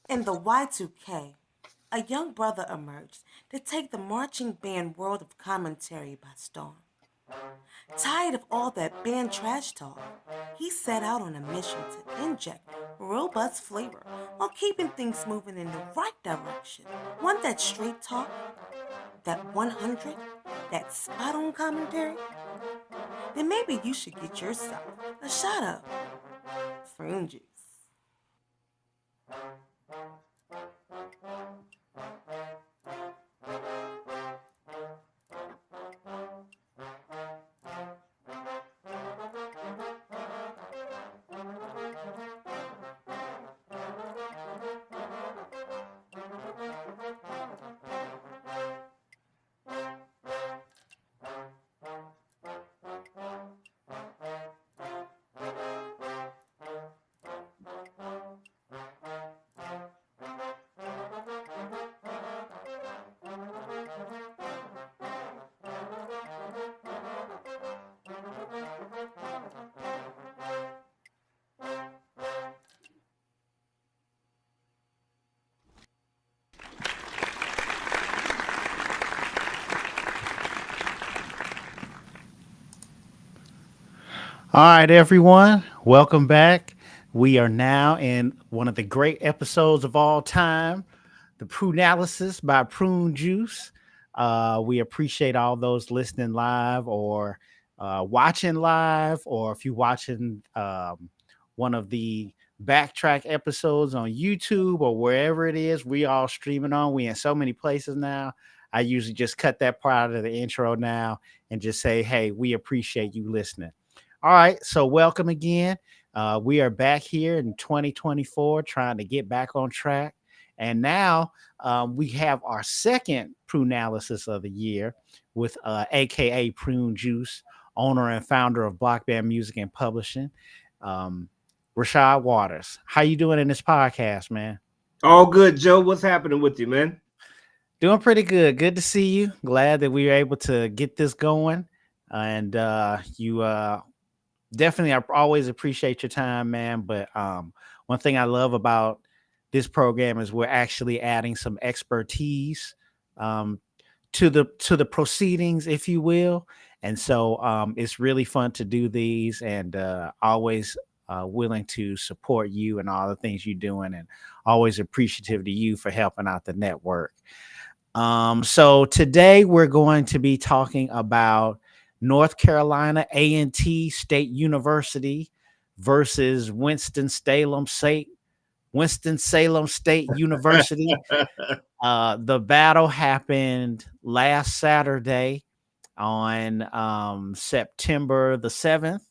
In the Y2K, a young brother emerged to take the marching band world of commentary by storm. Tired of all that band trash talk, he set out on a mission to inject robust flavor while keeping things moving in the right direction. Want that straight talk? That 100? That spot on commentary? Then maybe you should get yourself a shot of prune juice. All right, everyone, welcome back. We are now in one of the great episodes of all time, the Prunalysis by Prune Juice. We appreciate all those listening live or watching live, or if you're watching one of the backtrack episodes on YouTube or wherever it is, we all streaming on. We in so many places now. I usually just cut that part out of the intro now and just say, hey, we appreciate you listening. All right, so welcome again. We are back here in 2024 trying to get back on track. And now we have our second Prunalysis of the year with AKA Prune Juice, owner and founder of Block Band Music and Publishing, Rashad Waters. How you doing in this podcast, man? All good, Joe. What's happening with you, man? Doing pretty good. Good to see you. Glad that we were able to get this going. And you definitely, I always appreciate your time, man. But one thing I love about this program is we're actually adding some expertise to the proceedings, if you will. And so it's really fun to do these, and always willing to support you and all the things you're doing, and always appreciative to you for helping out the network. So today we're going to be talking about North Carolina A&T State University versus Winston-Salem State University. The battle happened last Saturday on September the 7th.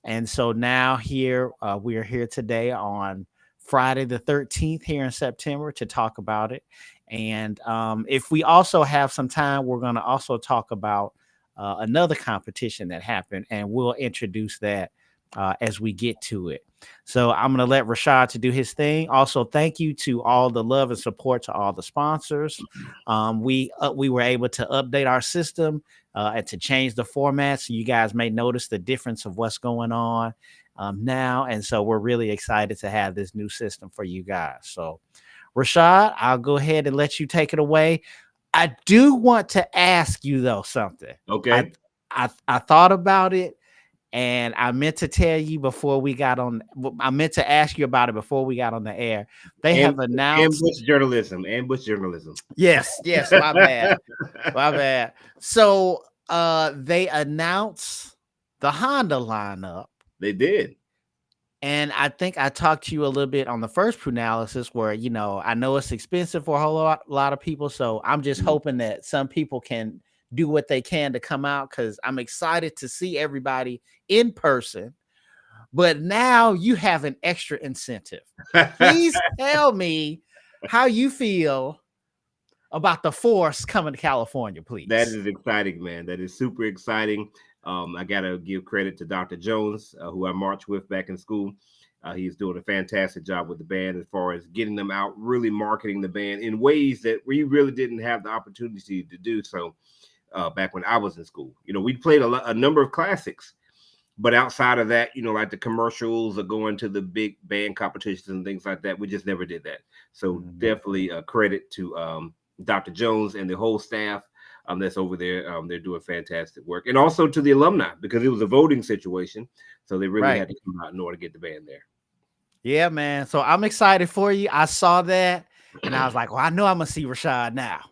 And so now here we are here today on Friday the 13th here in September to talk about it. And if we also have some time, we're going to also talk about another competition that happened, and we'll introduce that as we get to it. So I'm going to let Rashad to do his thing. Also, thank you to all the love and support to all the sponsors. We were able to update our system and to change the format, so you guys may notice the difference of what's going on now. And so we're really excited to have this new system for you guys. So Rashad, I'll go ahead and let you take it away. I do want to ask you though something. Okay. I thought about it, and I meant to tell you before we got on. I meant to ask you about it before we got on the air. They have announced ambush journalism. Ambush journalism. Yes, my bad. My bad. So they announced the Honda lineup. They did. And I think I talked to you a little bit on the first Prunalysis where, I know it's expensive for a whole lot of people. So I'm just hoping that some people can do what they can to come out, because I'm excited to see everybody in person. But now you have an extra incentive. Please tell me how you feel about the force coming to California, please. That is exciting, man. That is super exciting. I got to give credit to Dr. Jones, who I marched with back in school. He's doing a fantastic job with the band as far as getting them out, really marketing the band in ways that we really didn't have the opportunity to do so back when I was in school. We played a number of classics, But outside of that, like the commercials or going to the big band competitions and things like that, we just never did that. So definitely credit to Dr. Jones and the whole staff that's over there. They're doing fantastic work. And also to the alumni, because it was a voting situation. So they really had to come out in order to get the band there. Yeah, man. So I'm excited for you. I saw that and I was like, well, I know I'm going to see Rashad now.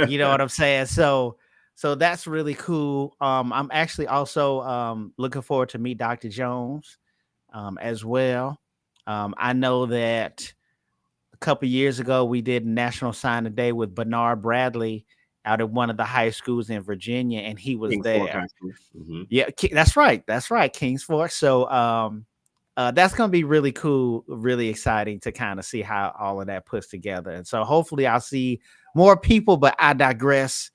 You know what I'm saying? So that's really cool. I'm actually also looking forward to meet Dr. Jones as well. I know that a couple years ago we did National Sign a Day with Bernard Bradley out at one of the high schools in Virginia, and he was there. Yeah, that's right. That's right, Kings Fork. So that's going to be really cool, really exciting to kind of see how all of that puts together. And so hopefully I'll see more people, but I digress.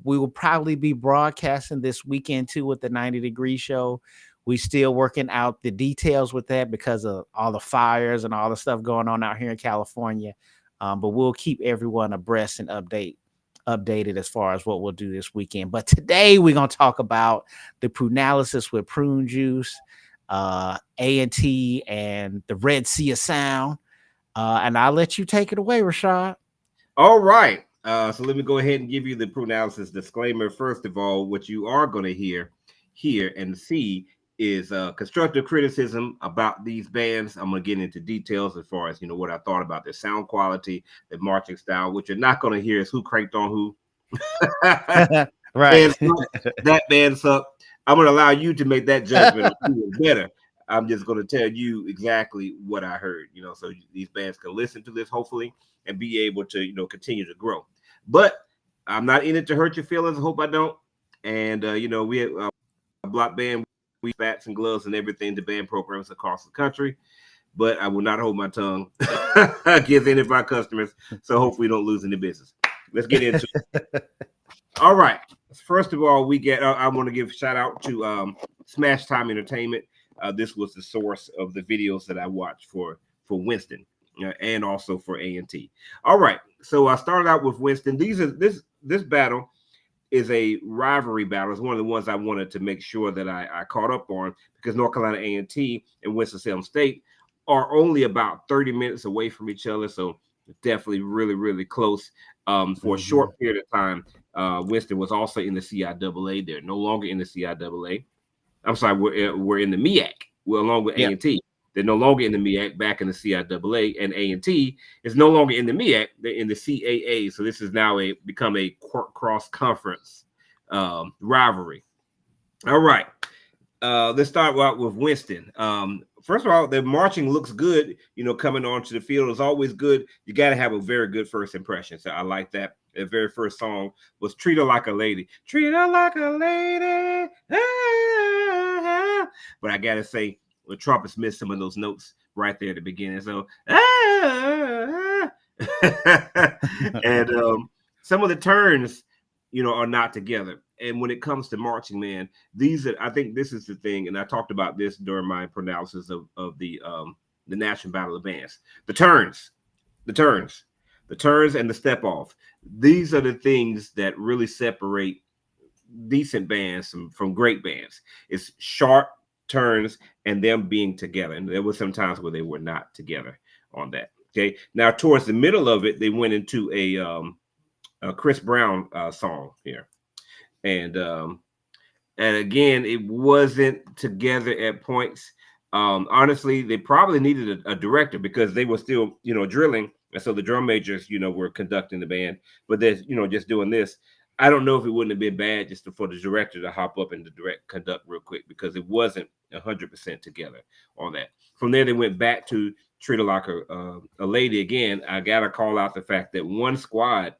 We will probably be broadcasting this weekend too with the 90 Degree Show. We still working out the details with that because of all the fires and all the stuff going on out here in California. But we'll keep everyone abreast and updated as far as what we'll do this weekend. But today we're going to talk about the Prunalysis with prune juice, A&T, and the Red Sea of Sound. And I'll let you take it away, Rashad. All right. So let me go ahead and give you the Prunalysis disclaimer. First of all, what you are going to hear and see is constructive criticism about these bands. I'm going to get into details as far as, what I thought about their sound quality, their marching style. What you're not going to hear is who cranked on who. Right. That band sucked. I'm going to allow you to make that judgment of who is better. I'm just going to tell you exactly what I heard, so these bands can listen to this, hopefully, and be able to, continue to grow. But I'm not in it to hurt your feelings. I hope I don't. And, we have a block band, we bats and gloves and everything to band programs across the country. But I will not hold my tongue against any of our customers. So hopefully we don't lose any business. Let's get into it. All right. First of all, I want to give a shout out to Smash Time Entertainment. This was the source of the videos that I watched for Winston and also for A&T. All right. So I started out with Winston. This battle is a rivalry battle. It's one of the ones I wanted to make sure that I caught up on, because North Carolina A&T and Winston-Salem State are only about 30 minutes away from each other. So definitely really, really close. For a short period of time, Winston was also in the CIAA. They're no longer in the CIAA. I'm sorry, we're in the MEAC. We're along with A&T. They're no longer in the MEAC, back in the CIAA, and A&T is no longer in the MEAC. They're in the CAA. So this is now become a cross-conference rivalry. All right. Let's start out with Winston. First of all, the marching looks good, coming onto the field is always good. You got to have a very good first impression. So I like that. The very first song was Treat Her Like a Lady. Treat her like a lady. But I got to say, the trumpets missed some of those notes right there at the beginning. So, and some of the turns, are not together. And when it comes to marching, man, I think this is the thing, and I talked about this during my analysis of the National Battle of Bands. The turns, and the step off. These are the things that really separate decent bands from great bands. It's sharp turns and them being together. And there were some times where they were not together on that. Okay. Now, towards the middle of it, they went into a Chris Brown song here. And again, it wasn't together at points. Honestly, they probably needed a director, because they were still, drilling. And so the drum majors, were conducting the band, but they're, just doing this. I don't know if it wouldn't have been bad just for the director to hop up and conduct real quick, because it wasn't 100% together on that. From there, they went back to Treat Her Like a Lady again. I got to call out the fact that one squad,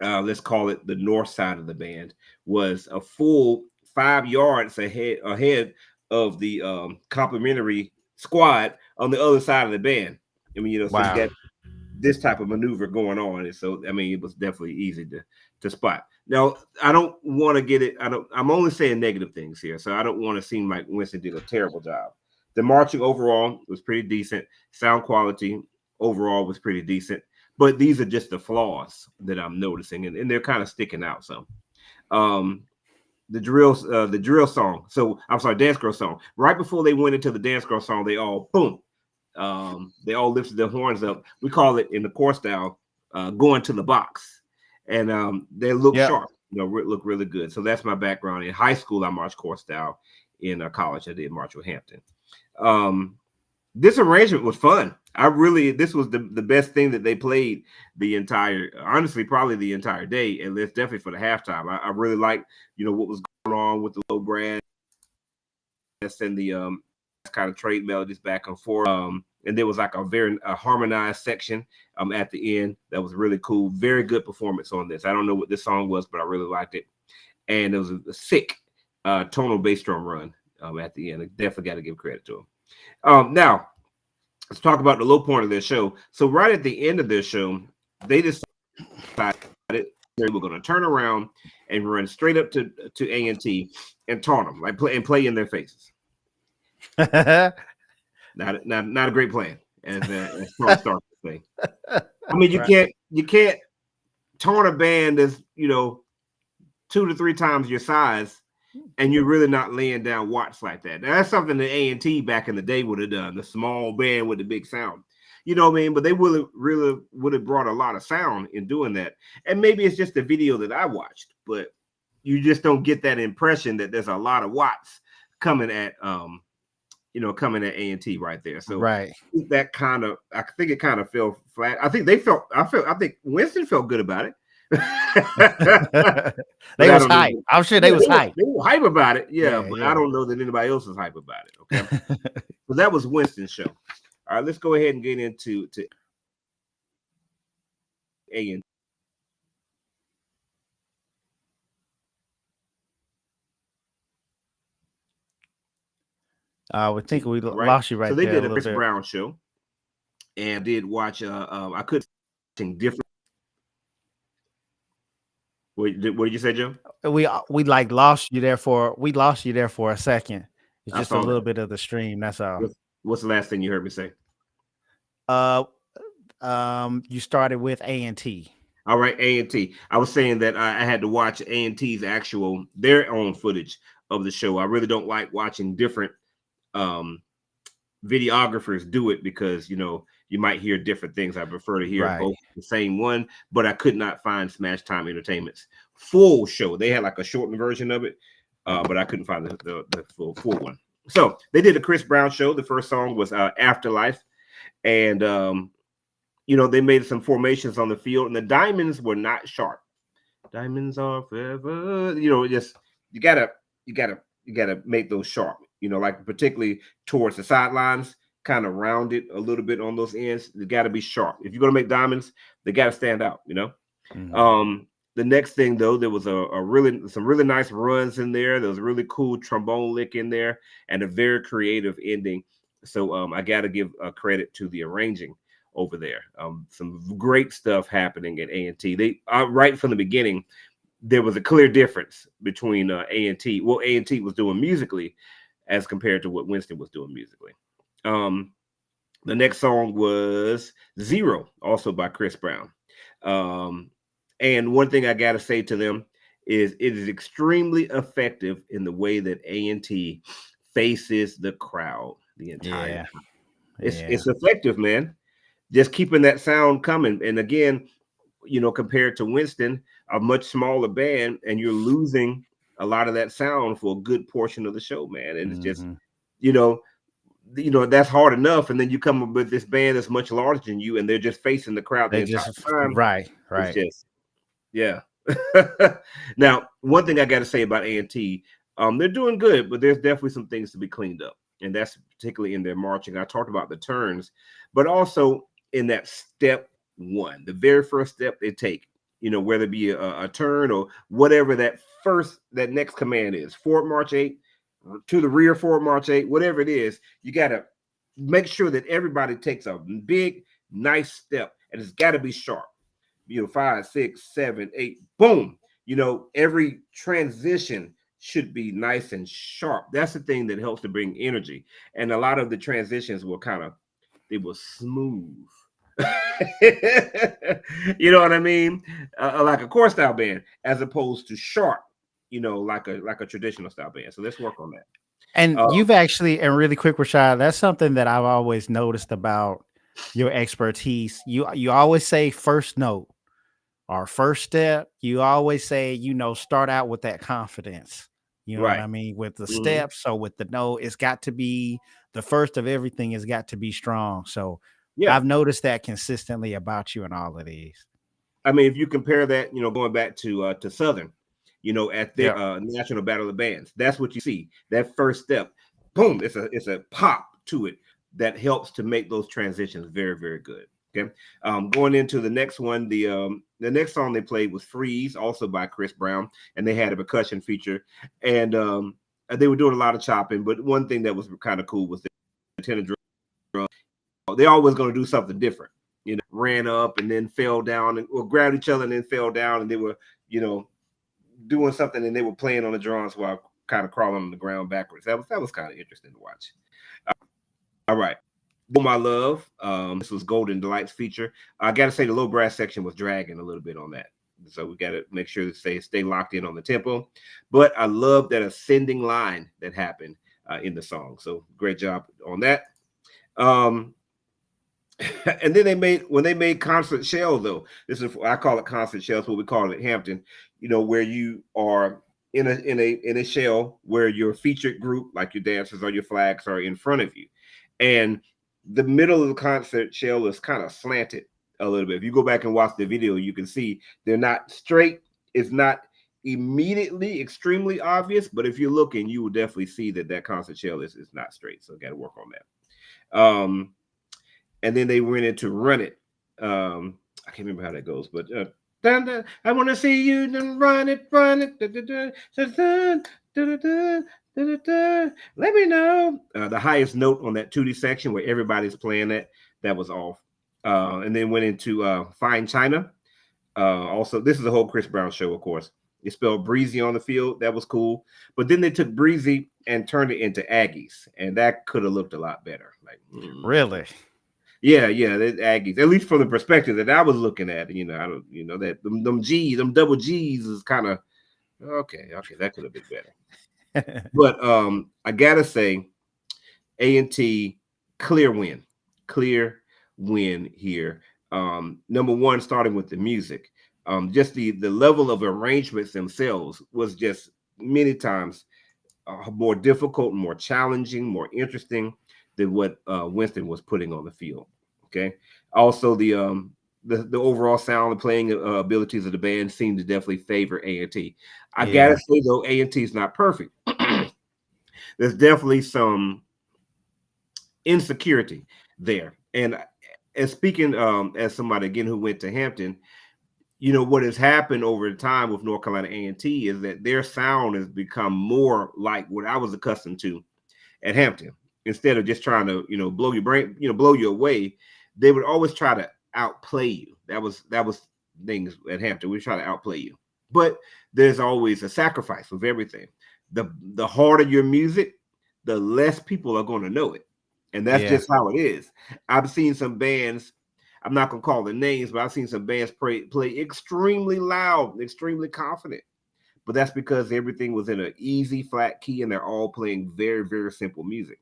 let's call it the north side of the band, was a full 5 yards ahead of the complimentary squad on the other side of the band. I mean, wow. So you got this type of maneuver going on, and so it was definitely easy to spot. Now, I don't want to get it. I'm only saying negative things here, so I don't want to seem like Winston did a terrible job. The marching overall was pretty decent. Sound quality overall was pretty decent. But these are just the flaws that I'm noticing, and they're kind of sticking out some. the drill song. So I'm sorry, dance girl song. Right before they went into the dance girl song, they all boom. They all lifted their horns up. We call it in the core style, going to the box, and they look sharp. Look really good. So that's my background. In high school, I marched core style. In college, I did march with Hampton. This arrangement was fun. This was the best thing that they played honestly, probably the entire day, and it's definitely for the halftime. I really liked, what was going on with the low brass and the kind of trade melodies back and forth. And there was like a very harmonized section at the end that was really cool. Very good performance on this. I don't know what this song was, but I really liked it. And it was a sick tonal bass drum run at the end. I definitely got to give credit to them. Now, let's talk about the low point of their show. So right at the end of their show, they decided they were going to turn around and run straight up to A&T and taunt them, like play in their faces. Not a great plan as start the thing. I mean, you can't taunt a band that's 2 to 3 times your size, and you're really not laying down watts like that. Now, that's something that A&T back in the day would have done. The small band with the big sound, you know what I mean? But they really would have brought a lot of sound in doing that. And maybe it's just the video that I watched, but you just don't get that impression that there's a lot of watts coming at A&T right there. So right. I think it kind of fell flat. I think Winston felt good about it. They was hype. I'm sure they was hype. They were hype about it. Yeah, but I don't know that anybody else was hype about it. Okay. So that was Winston's show. All right, let's go ahead and get into A&T. I would think we lost you right there. So they did a Chris Brown show, and did watch. I could sing different. What did you say, Joe? We lost you there for a second. It's just a little bit of the stream. That's all. What's the last thing you heard me say? You started with A&T. All right, A&T. I was saying that I had to watch A&T's their own footage of the show. I really don't like watching different videographers do it because you might hear different things. I prefer to hear both the same one, but I could not find Smash Time Entertainment's full show. They had like a shortened version of it, but I couldn't find the full one. So they did a Chris Brown show. The first song was Afterlife, and they made some formations on the field, and the diamonds were not sharp. Diamonds are forever. Just you gotta make those sharp. Like particularly towards the sidelines, kind of round it a little bit on those ends. They got to be sharp. If you're gonna make diamonds, they got to stand out. Mm-hmm. The next thing though, there was some really nice runs in there. There was a really cool trombone lick in there, and a very creative ending. So I got to give credit to the arranging over there. Some great stuff happening at A&T. They right from the beginning, there was a clear difference between A&T. What A&T was doing musically as compared to what Winston was doing musically. The next song was Zero, also by Chris Brown. And one thing I got to say to them is it is extremely effective in the way that A&T faces the crowd the entire time. It's effective, man. Just keeping that sound coming. And again, compared to Winston, a much smaller band, and you're losing a lot of that sound for a good portion of the show, man. And it's just, that's hard enough. And then you come up with this band that's much larger than you, and they're just facing the crowd the entire time. Right. It's just, yeah. Now, one thing I got to say about A&T, they're doing good, but there's definitely some things to be cleaned up. And that's particularly in their marching. I talked about the turns, but also in that step one, the very first step they take, whether it be a turn or whatever that next command is, forward march 8, to the rear forward march 8, whatever it is, you got to make sure that everybody takes a big, nice step, and it's got to be sharp. 5, 6, 7, 8, boom. Every transition should be nice and sharp. That's the thing that helps to bring energy. And a lot of the transitions were they were smooth. You know what I mean? Like a core style band, as opposed to sharp. like a traditional style band. So let's work on that. And Uh, you've actually, and really quick, Rashad, that's something that I've always noticed about your expertise. You always say first note or first step. You always say, start out with that confidence. You know what right. I mean? With the Hmm. steps. So with the note, it's got to be the first of everything has got to be strong. So Yeah. I've noticed that consistently about you in all of these. I mean, if you compare that, going back to Southern, at their Yeah. National Battle of Bands, that's what you see. That first step, boom, it's a pop to it that helps to make those transitions very, very good. Okay. Going into the next one, the next song they played was Freeze, also by Chris Brown, and they had a percussion feature. And they were doing a lot of chopping, but one thing that was kind of cool was the tenor drum. They always going to do something different. Ran up and then fell down, or grabbed each other and then fell down, and they were, doing something, and they were playing on the drums while kind of crawling on the ground backwards. That was kind of interesting to watch. All right. Oh, my love. This was Golden Delights feature. I got to say the low brass section was dragging a little bit on that. So we got to make sure to stay locked in on the tempo. But I love that ascending line that happened in the song. So great job on that. And then when they made concert shell, though, I call it concert shells, what we call it at Hampton, where you are in a shell where your featured group, like your dancers or your flags, are in front of you. And the middle of the concert shell is kind of slanted a little bit. If you go back and watch the video, you can see they're not straight. It's not immediately extremely obvious, but if you're looking, you will definitely see that concert shell is not straight. So got to work on that. And then they went into Run It. I can't remember how that goes, but dun, dun, I want to see you run it, run it. Dun, dun, dun, dun, dun, dun, dun, dun, dun. Let me know. The highest note on that 2D section where everybody's playing that was off. And then went into Fine China. Also, this is a whole Chris Brown show, of course. It spelled Breezy on the field. That was cool. But then they took Breezy and turned it into Aggies, and that could have looked a lot better. Like, Really? yeah, the Aggies. At least from the perspective that I was looking at, I don't, that them G's, them double G's is kind of okay. That could have been better. But I gotta say, A&T clear win here. Number one, starting with the music, just the level of arrangements themselves was just many times more difficult, more challenging, more interesting than what Winston was putting on the field. Okay. Also, the overall sound and playing abilities of the band seemed to definitely favor A&T. I gotta Yeah. say though, A&T is not perfect. There's definitely some insecurity there. And speaking as somebody again who went to Hampton, what has happened over time with North Carolina A&T is that their sound has become more like what I was accustomed to at Hampton. Instead of just trying to, blow your brain, blow you away, they would always try to outplay you. That was things at Hampton. We try to outplay you. But there's always a sacrifice with everything. The harder your music, the less people are going to know it. And that's Yeah. just how it is. I've seen some bands, I'm not going to call the names, but I've seen some bands play extremely loud, extremely confident. But that's because everything was in an easy flat key and they're all playing very, very simple music.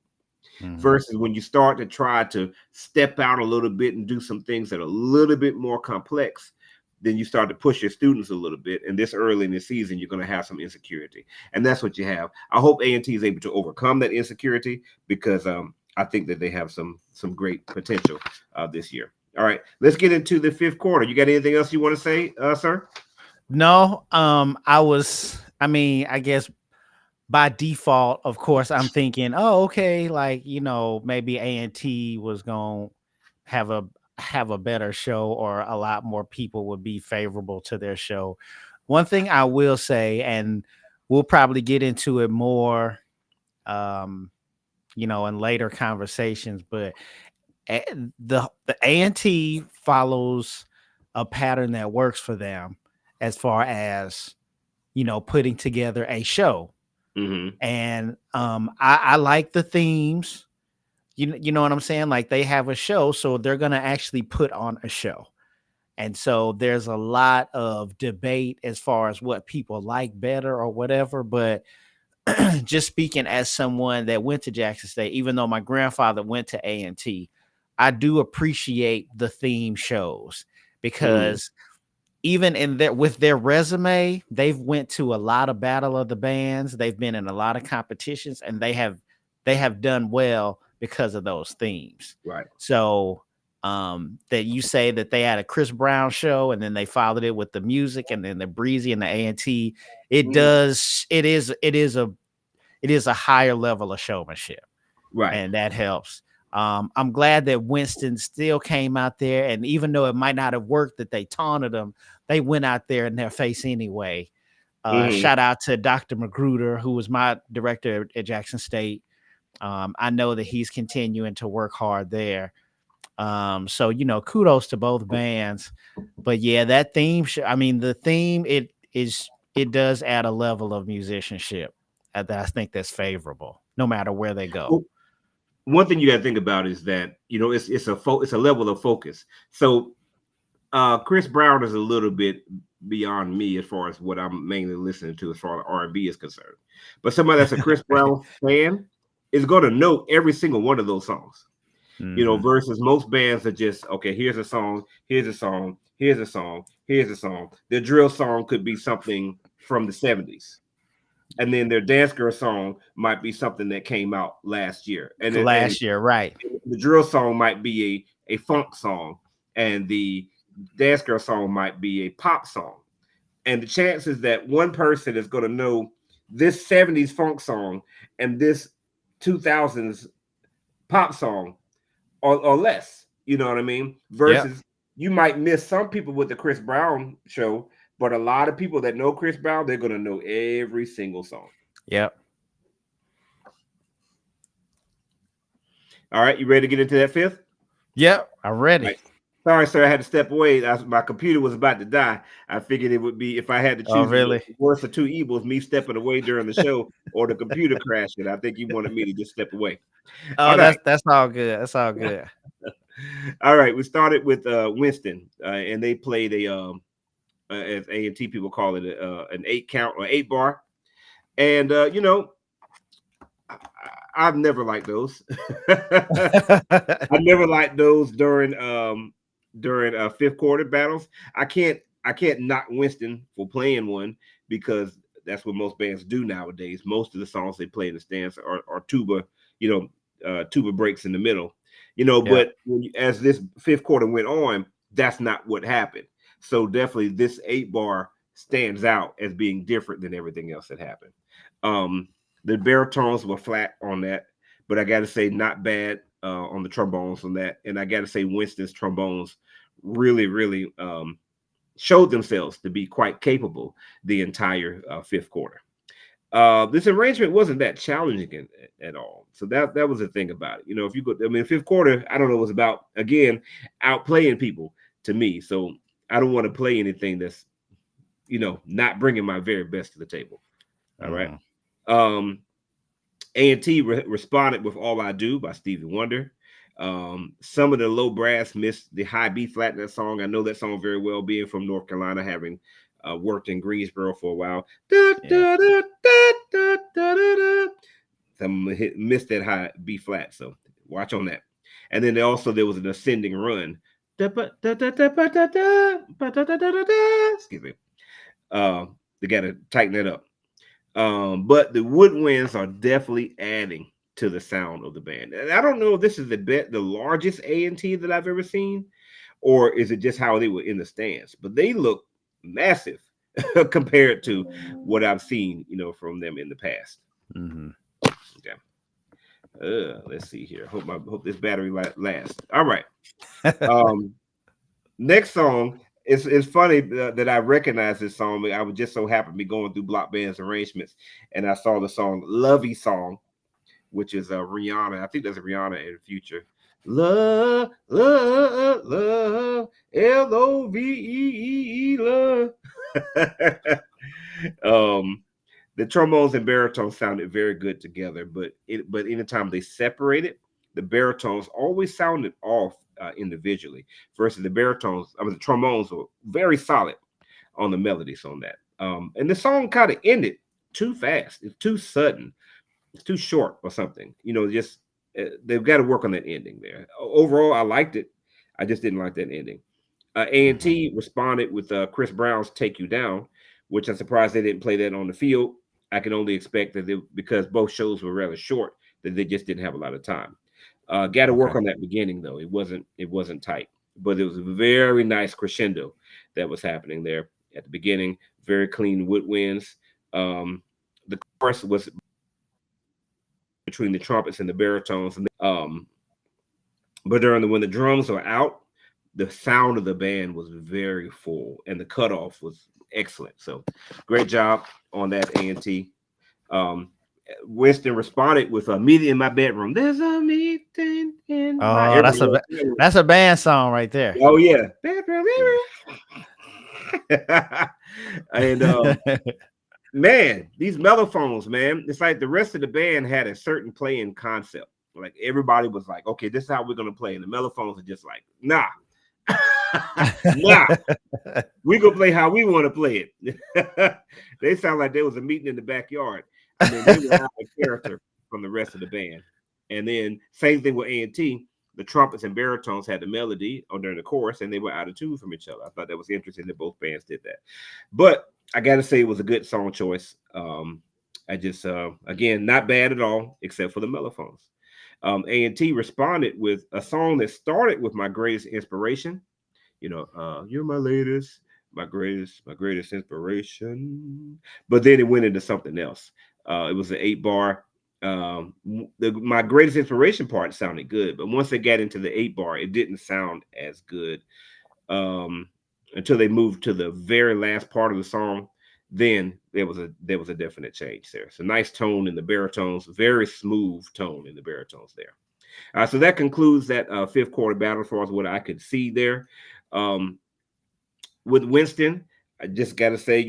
Mhm. Versus when you start to try to step out a little bit and do some things that are a little bit more complex, then you start to push your students a little bit. And this early in the season, you're going to have some insecurity. And that's what you have. I hope A&T is able to overcome that insecurity because I think that they have some great potential this year. All right, let's get into the fifth quarter. You got anything else you want to say, sir? No, I guess by default, of course, I'm thinking, oh, okay, like, maybe A&T was going to have a better show or a lot more people would be favorable to their show. One thing I will say, and we'll probably get into it more, in later conversations, but the A&T follows a pattern that works for them as far as putting together a show. Mm-hmm. And I like the themes. You know what I'm saying? Like they have a show, so they're gonna actually put on a show. And so there's a lot of debate as far as what people like better or whatever. But just speaking as someone that went to Jackson State, even though my grandfather went to A&T, I do appreciate the theme shows because even in their with their resume, they've went to a lot of Battle of the Bands. They've been in a lot of competitions, and they have done well because of those themes. Right. So that you say that they had a Chris Brown show and then they followed it with the music and then the Breezy and the A&T. It is a higher level of showmanship. Right. And that helps. I'm glad that Winston still came out there, and even though it might not have worked that they taunted them, they went out there in their face anyway. Shout out to Dr. Magruder, who was my director at Jackson State. I know that he's continuing to work hard there. So kudos to both bands. But yeah, that theme, the theme, it does add a level of musicianship that I think that's favorable, no matter where they go. Well, one thing you got to think about is that it's a level of focus. So Chris Brown is a little bit beyond me as far as what I'm mainly listening to as far as R&B is concerned. But somebody that's a Chris Brown fan is going to know every single one of those songs. Versus most bands are just, okay, here's a song, here's a song, here's a song, here's a song. Their drill song could be something from the 70s. And then their dance girl song might be something that came out last year. And right. The drill song might be a funk song, and the dance girl song might be a pop song. And the chances that one person is going to know this 70s funk song and this 2000s pop song or less, you know what I mean? Versus you might miss some people with the Chris Brown show, but a lot of people that know Chris Brown, they're going to know every single song. Yep. All right, you ready to get into that fifth? Yep, I'm ready. Right. Sorry, sir, I had to step away. My computer was about to die. I figured it would be, if I had to choose the worst of two evils, me stepping away during the show or the computer crashing. I think you wanted me to just step away. Oh, that's all good. That's all good. All right, we started with Winston, and they played as A&T people call it, an 8 count or 8 bar. And, I've never liked those. I never liked those during fifth quarter battles. I can't knock Winston for playing one because that's what most bands do nowadays. Most of the songs they play in the stands are tuba, tuba breaks in the middle, but as this fifth quarter went on, that's not what happened. So definitely this 8 bar stands out as being different than everything else that happened. The baritones were flat on that, but I got to say not bad on the trombones on that. And I got to say Winston's trombones really, really showed themselves to be quite capable the entire fifth quarter. This arrangement wasn't that challenging at all. So that was the thing about it. If you go, fifth quarter, I don't know, was about, again, outplaying people to me. So I don't want to play anything that's, not bringing my very best to the table. All right. A&T responded with All I Do by Stevie Wonder. Some of the low brass missed the high B flat in that song. I know that song very well, being from North Carolina, having worked in Greensboro for a while. Some missed that high B flat, so watch on that. And then there was an ascending run. Excuse me. They got to tighten it up. But the woodwinds are definitely adding to the sound of the band. And I don't know if this is the largest A&T that I've ever seen, or is it just how they were in the stands? But they look massive compared to what I've seen, from them in the past. Okay. Let's see here. Hope this battery lasts. All right. Next song. It's funny that I recognize this song. I was just so happy to be going through Block Band's arrangements, and I saw the song "Lovey Song," which is Rihanna. I think that's a Rihanna in the future. Love, love, love, L-O-V-E-E, love. The trombones and baritones sounded very good together, but anytime they separated, the baritones always sounded off individually, versus the baritones. I mean, the trombones were very solid on the melodies on that. And the song kind of ended too fast. It's too sudden. It's too short or something. Just they've got to work on that ending there. Overall, I liked it. I just didn't like that ending. A&T responded with Chris Brown's "Take You Down," which I'm surprised they didn't play that on the field. I can only expect that because both shows were rather short, that they just didn't have a lot of time. Got to work on that beginning though. It wasn't tight, but it was a very nice crescendo that was happening there at the beginning. Very clean woodwinds. The chorus was between the trumpets and the baritones, but when the drums were out, the sound of the band was very full, and the cutoff was excellent. So, great job on that, A&T. Winston responded with a meeting in my bedroom. There's a meeting in my. Oh, that's a band song right there. Oh yeah, and man, these mellophones, man, it's like the rest of the band had a certain playing concept. Like everybody was like, okay, this is how we're gonna play, and the mellophones are just like, nah. Nah, we gonna play how we want to play it. They sound like there was a meeting in the backyard. I mean, they were out of character from the rest of the band. And then same thing with A&T. The trumpets and baritones had the melody during the chorus, and they were out of tune from each other. I thought that was interesting that both bands did that. But I got to say, it was a good song choice. I just, again, not bad at all, except for the mellophones. A&T responded with a song that started with my greatest inspiration. You're my latest, my greatest inspiration. But then it went into something else. It was an 8-bar. My greatest inspiration part sounded good, but once they got into the 8-bar, it didn't sound as good until they moved to the very last part of the song. Then there was a definite change there. So nice tone in the baritones, very smooth tone in the baritones there. So that concludes that fifth quarter battle as far as what I could see there. With Winston, I just got to say,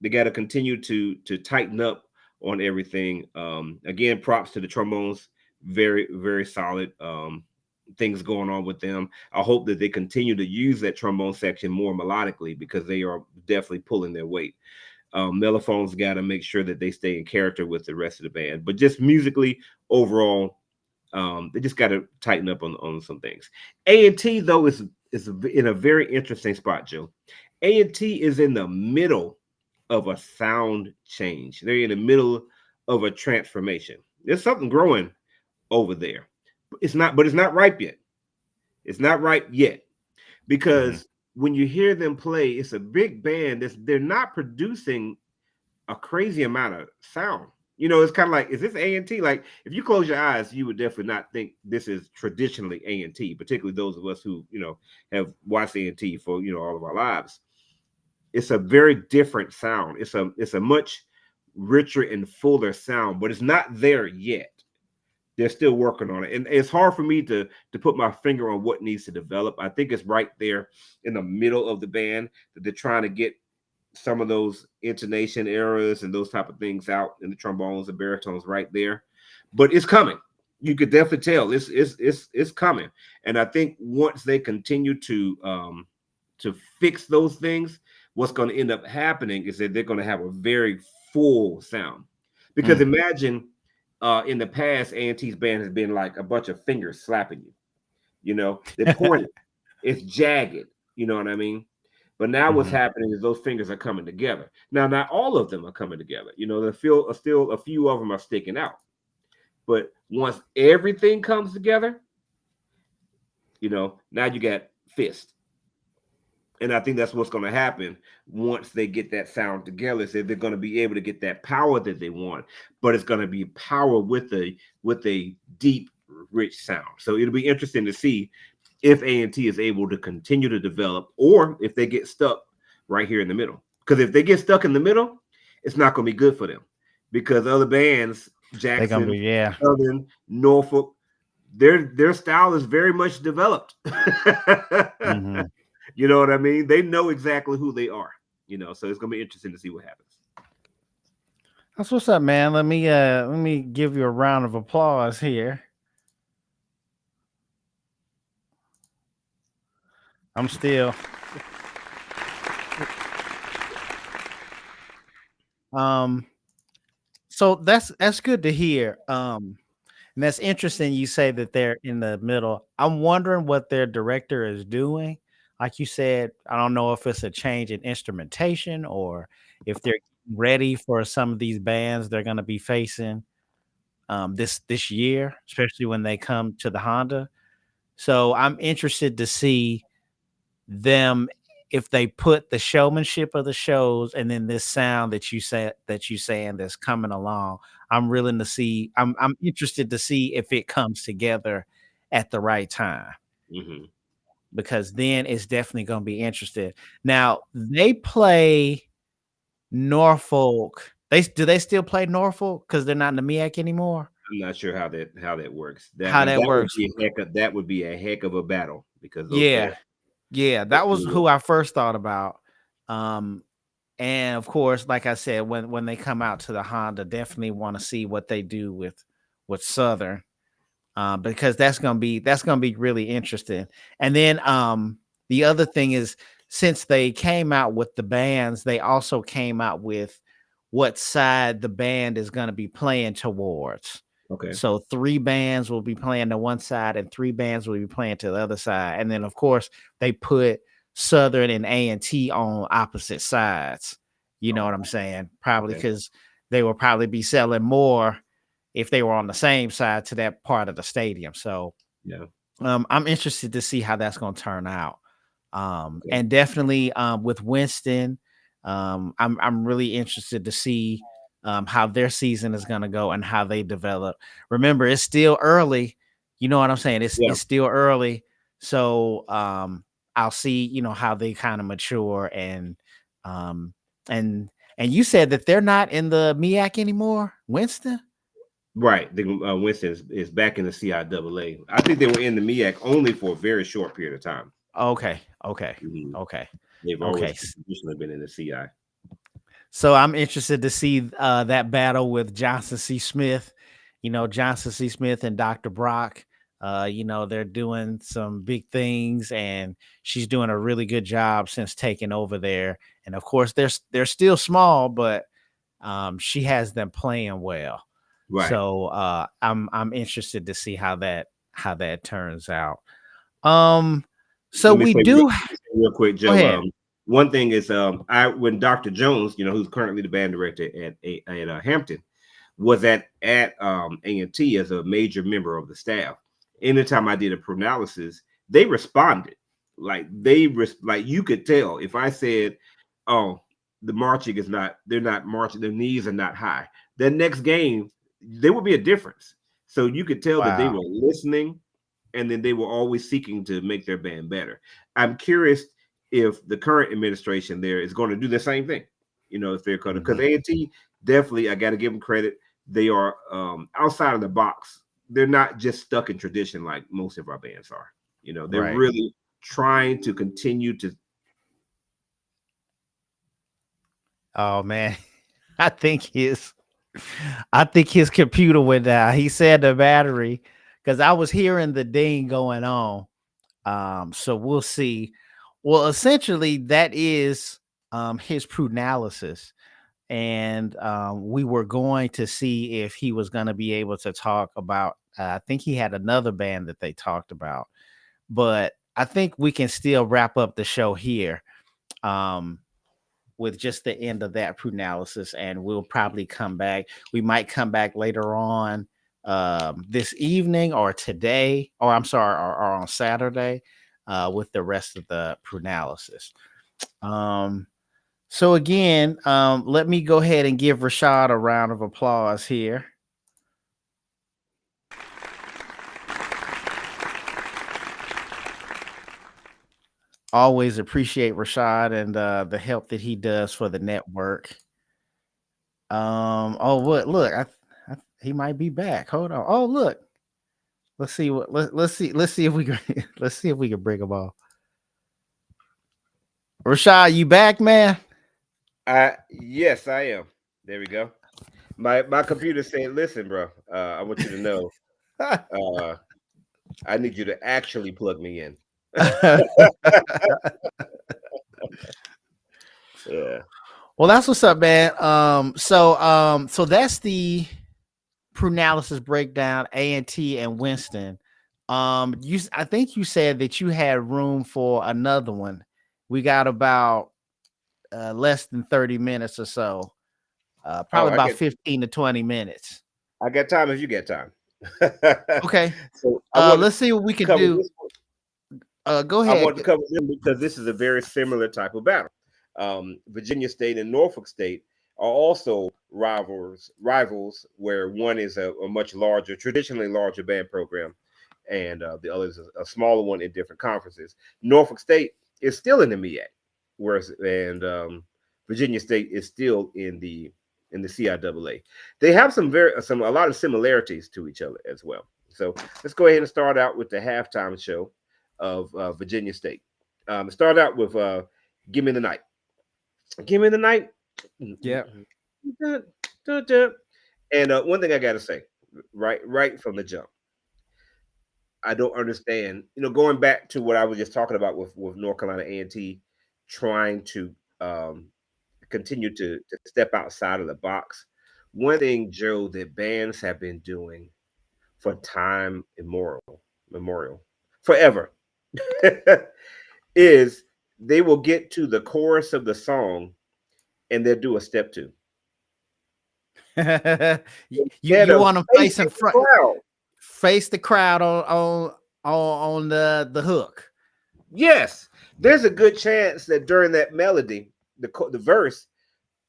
they got to continue to tighten up on everything. Again, props to the trombones. Very, very solid things going on with them. I hope that they continue to use that trombone section more melodically, because they are definitely pulling their weight. Mellophones got to make sure that they stay in character with the rest of the band. But just musically, overall, they just got to tighten up on some things. A&T, though, is in a very interesting spot, Joe. A&T is in the middle of a sound change. They're in the middle of a transformation. There's something growing over there. It's not ripe yet. It's not ripe yet, because when you hear them play, it's a big band. They're not producing a crazy amount of sound. It's kind of like, is this A&T? Like, if you close your eyes, you would definitely not think this is traditionally A&T, particularly those of us who, have watched A&T for, all of our lives. It's a very different sound. It's a much richer and fuller sound, but it's not there yet. They're still working on it. And it's hard for me to put my finger on what needs to develop. I think it's right there in the middle of the band that they're trying to get some of those intonation errors and those type of things out in the trombones and baritones right there. But it's coming. You could definitely tell it's coming. And I think once they continue to fix those things, what's going to end up happening is that they're going to have a very full sound. Because imagine in the past, A&T's band has been like a bunch of fingers slapping you. They're pointed. It's jagged. You know what I mean? But now what's happening is those fingers are coming together. Now, not all of them are coming together. There's still a few of them are sticking out. But once everything comes together, now you got fist. And I think that's what's going to happen once they get that sound together. So they're going to be able to get that power that they want, but it's going to be power with a deep, rich sound. So it'll be interesting to see if A&T is able to continue to develop, or if they get stuck right here in the middle. Because if they get stuck in the middle, it's not going to be good for them. Because other bands, Jackson, Southern, Norfolk, their style is very much developed. You know what I mean? They know exactly who they are. So it's going to be interesting to see what happens. That's what's up, man. Let me give you a round of applause here. I'm still. Um. So that's good to hear. And that's interesting. You say that they're in the middle. I'm wondering what their director is doing. Like you said, I don't know if it's a change in instrumentation or if they're ready for some of these bands they're going to be facing this year, especially when they come to the Honda. So I'm interested to see them if they put the showmanship of the shows and then this sound that you saying that's coming along. I'm interested to see if it comes together at the right time Hmm. because then it's definitely going to be interesting. Now they play Norfolk. They still play Norfolk because they're not in the MEAC anymore. I'm not sure how that works. That How now that that would works? be that would be a heck of a battle because those fans. Yeah, yeah, that was who I first thought about. Um, And of course, like I said, when they come out to the Honda, definitely want to see what they do with Southern, because that's gonna be really interesting. And then the other thing is, since they came out with the bands, they also came out with what side the band is gonna be playing towards. Okay. So 3 bands will be playing to one side, and 3 bands will be playing to the other side. And then, of course, they put Southern and A&T on opposite sides. You know Oh, what I'm saying? Probably okay. because they will probably be selling more if they were on the same side to that part of the stadium. So Yeah. I'm interested to see how that's going to turn out. Okay. And definitely with Winston, I'm really interested to see how their season is going to go and how they develop. Remember, it's still early. You know what I'm saying? Yeah. It's still early, so I'll see how they kind of mature um, and and you said that they're not in the MEAC anymore, Winston. Right. The Winston is back in the CIAA. I think they were in the MEAC only for a very short period of time. Okay, okay, Mhm. okay, They've always okay. traditionally been in the CI. So I'm interested to see that battle with Johnson C. Smith. Johnson C. Smith and Dr. Brock. They're doing some big things, and she's doing a really good job since taking over there. And of course, they're still small, but she has them playing well. Right. So I'm interested to see how that turns out. Um, so Let me we say do. real quick, Go Joe. ahead. One thing is, I when Dr. Jones, who's currently the band director at Hampton, was at A&T as a major member of the staff. Anytime I did a Prunalysis, they responded like you could tell if I said, "Oh, the marching is not they're not marching, their knees are not high." The next game, there would be a difference. So you could tell that they Wow. were listening, and then they were always seeking to make their band better. I'm curious if the current administration there is going to do the same thing. If they're going to, because Mhm. A&T definitely, I got to give them credit. They are outside of the box. They're not just stuck in tradition like most of our bands are. They're Right. really trying to continue to. Oh man, I think his I think his computer went down. He said the battery because I was hearing the ding going on. So we'll see. Well, essentially that is his Prunalysis. And we were going to see if he was going to be able to talk about I think he had another band that they talked about, but I think we can still wrap up the show here. Um, with just the end of that Prunalysis, and we'll probably come back. We might come back later on this evening or today, or I'm sorry, or on Saturday with the rest of the Prunalysis. So again, let me go ahead and give Rashad a round of applause here. Always appreciate Rashad and the help that he does for the network. Oh, what? Look, he might be back. Hold on. Oh, look. Let's see what. Let's see if we can. Let's see if we can bring him on. Rashad, you back, man? Yes, I am. There we go. My computer said, "Listen, bro, I want you to know, uh, I need you to actually plug me in." Yeah. Well, that's what's up, man. So that's the Prunalysis breakdown, A&T and Winston. I think you said that you had room for another one. We got about less than 30 minutes or so. Oh, Probably about 15 to 20 minutes. I got time if you get time. Okay. So I want Let's to see what we can cover do. this one. Go I ahead. want to cover this because this is a very similar type of battle. Virginia State and Norfolk State are also rivals where one is a much larger, traditionally larger band program, and the other is a smaller one in different conferences. Norfolk State is still in the MEAC, whereas Virginia State is still in the CIAA. They have a lot of similarities to each other as well. So let's go ahead and start out with the halftime show of Virginia State. Start out with "Give Me the Night." Give me the night. Yeah. And one thing I got to say, right from the jump, I don't understand. Going back to what I was just talking about with North Carolina A&T, trying to continue to step outside of the box. One thing, Joe, that bands have been doing for time memorial, forever, is they will get to the chorus of the song and they'll do a step two. Instead you of want them facing facing the front, crowd. face the crowd on the hook. Yes, there's a good chance that during that melody, the verse,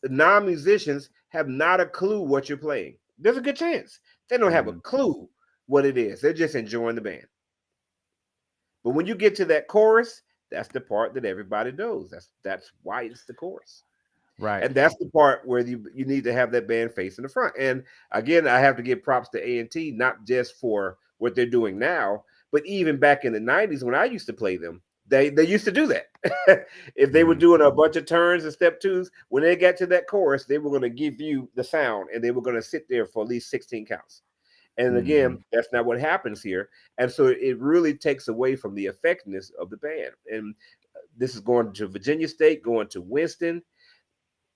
the non-musicians have not a clue what you're playing. There's a good chance they don't have a clue what it is. They're just enjoying the band. But when you get to that chorus, that's the part that everybody knows. That's why it's the chorus. Right. And that's the part where you need to have that band face in the front. And again, I have to give props to A&T, not just for what they're doing now, but even back in the 90s when I used to play them, they used to do that. If they were doing a bunch of turns and step twos, when they got to that chorus, they were going to give you the sound and they were going to sit there for at least 16 counts. And again, that's not what happens here. And so it really takes away from the effectiveness of the band. And this is going to Virginia State, going to Winston.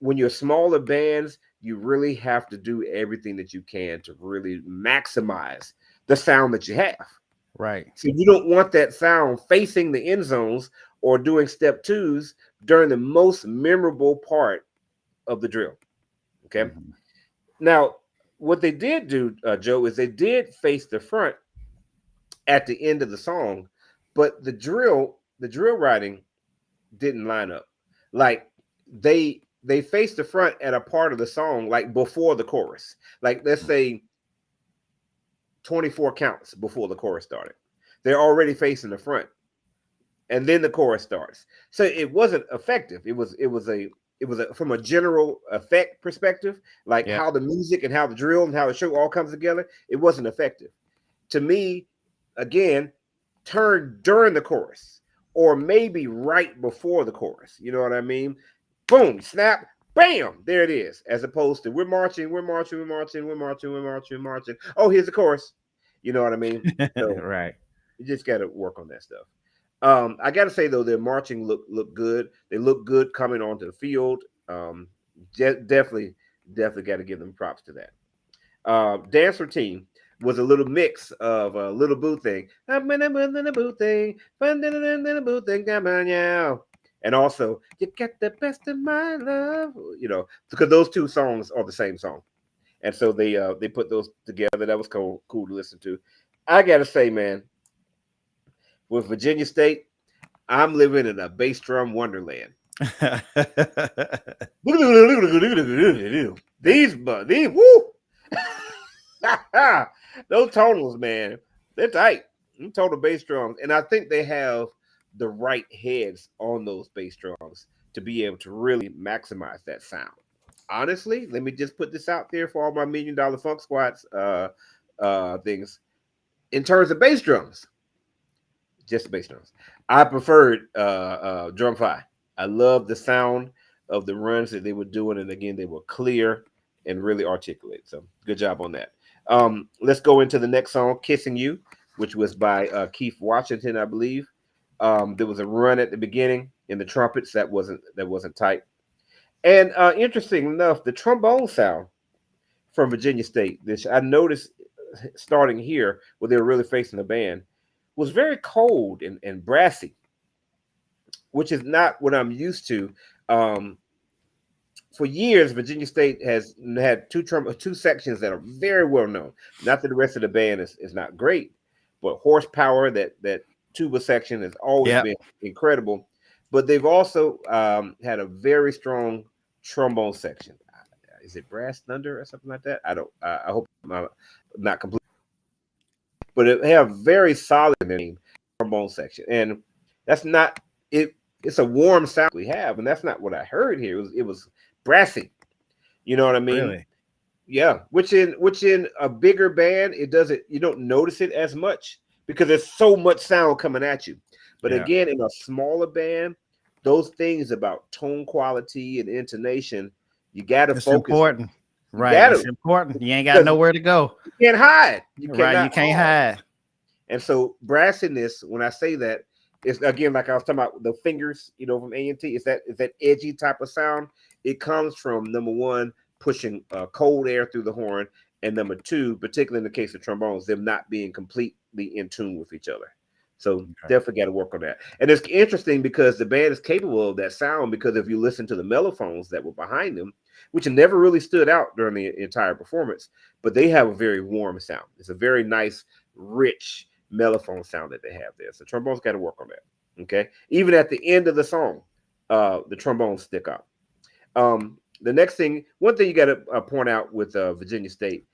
When you're smaller bands, you really have to do everything that you can to really maximize the sound that you have. Right. So you don't want that sound facing the end zones or doing step twos during the most memorable part of the drill. Okay. Now, what they did do, Joe, is they did face the front at the end of the song, but the drill writing didn't line up. Like they faced the front at a part of the song, like before the chorus. Like let's say 24 counts before the chorus started. They're already facing the front, and then the chorus starts. So it wasn't effective. It was from a general effect perspective, like how the music and how the drill and how the show all comes together. It wasn't effective. To me, again, turn during the chorus or maybe right before the chorus. You know what I mean? Boom, snap, bam, there it is. As opposed to we're marching. Oh, here's the chorus. You know what I mean? So Right. you just got to work on that stuff. I got to say though, their marching look good. They look good coming onto the field. Definitely got to give them props to that. Dance routine was a little mix of a little boo thing. I'm in a boo thing, and also you get the best of my love. Because those two songs are the same song, and so they put those together. That was cool to listen to. I gotta say, man, with Virginia State, I'm living in a bass drum wonderland. These woo. Those tonals, man, they're tight. Total bass drums, and I think they have the right heads on those bass drums to be able to really maximize that sound. Honestly, let me just put this out there for all my $1 Million Funk Squats things. In terms of bass drums, just the bass drums, I preferred Drum Fi. I love the sound of the runs that they were doing, and again, they were clear and really articulate. So good job on that. Let's go into the next song, Kissing You, which was by Keith Washington, I believe. There was a run at the beginning in the trumpets that wasn't tight. And interesting enough, the trombone sound from Virginia State, which I noticed starting here where they were really facing the band, was very cold and brassy, which is not what I'm used to. For years, Virginia State has had two sections that are very well known. Not that the rest of the band is not great, but horsepower, that tuba section has always Yep. been incredible. But they've also had a very strong trombone section. Is it Brass Thunder or something like that? I don't. I hope I'm not completely. But they have very solid trombone section, and that's not it. It's a warm sound we have, and that's not what I heard here. It was brassy. You know what I mean? Really? Yeah. Which in a bigger band, it doesn't. You don't notice it as much because there's so much sound coming at you. But Yeah. again, in a smaller band, those things about tone quality and intonation, you got to It's focus. important. You Right. gotta, It's important. You ain't got because nowhere to go. you can't hide. You Right. cannot You can't hide. And so brassiness, when I say that, it's again like I was talking about the fingers, from A&T. It's that edgy type of sound. It comes from number one, pushing cold air through the horn, and number two, particularly in the case of trombones, them not being completely in tune with each other. So definitely got to work on that. And it's interesting because the band is capable of that sound, because if you listen to the mellophones that were behind them, which never really stood out during the entire performance, but they have a very warm sound. It's a very nice, rich mellophone sound that they have there. So trombones got to work on that. Okay. Even at the end of the song, the trombones stick out. The next thing, one thing you got to point out with Virginia State,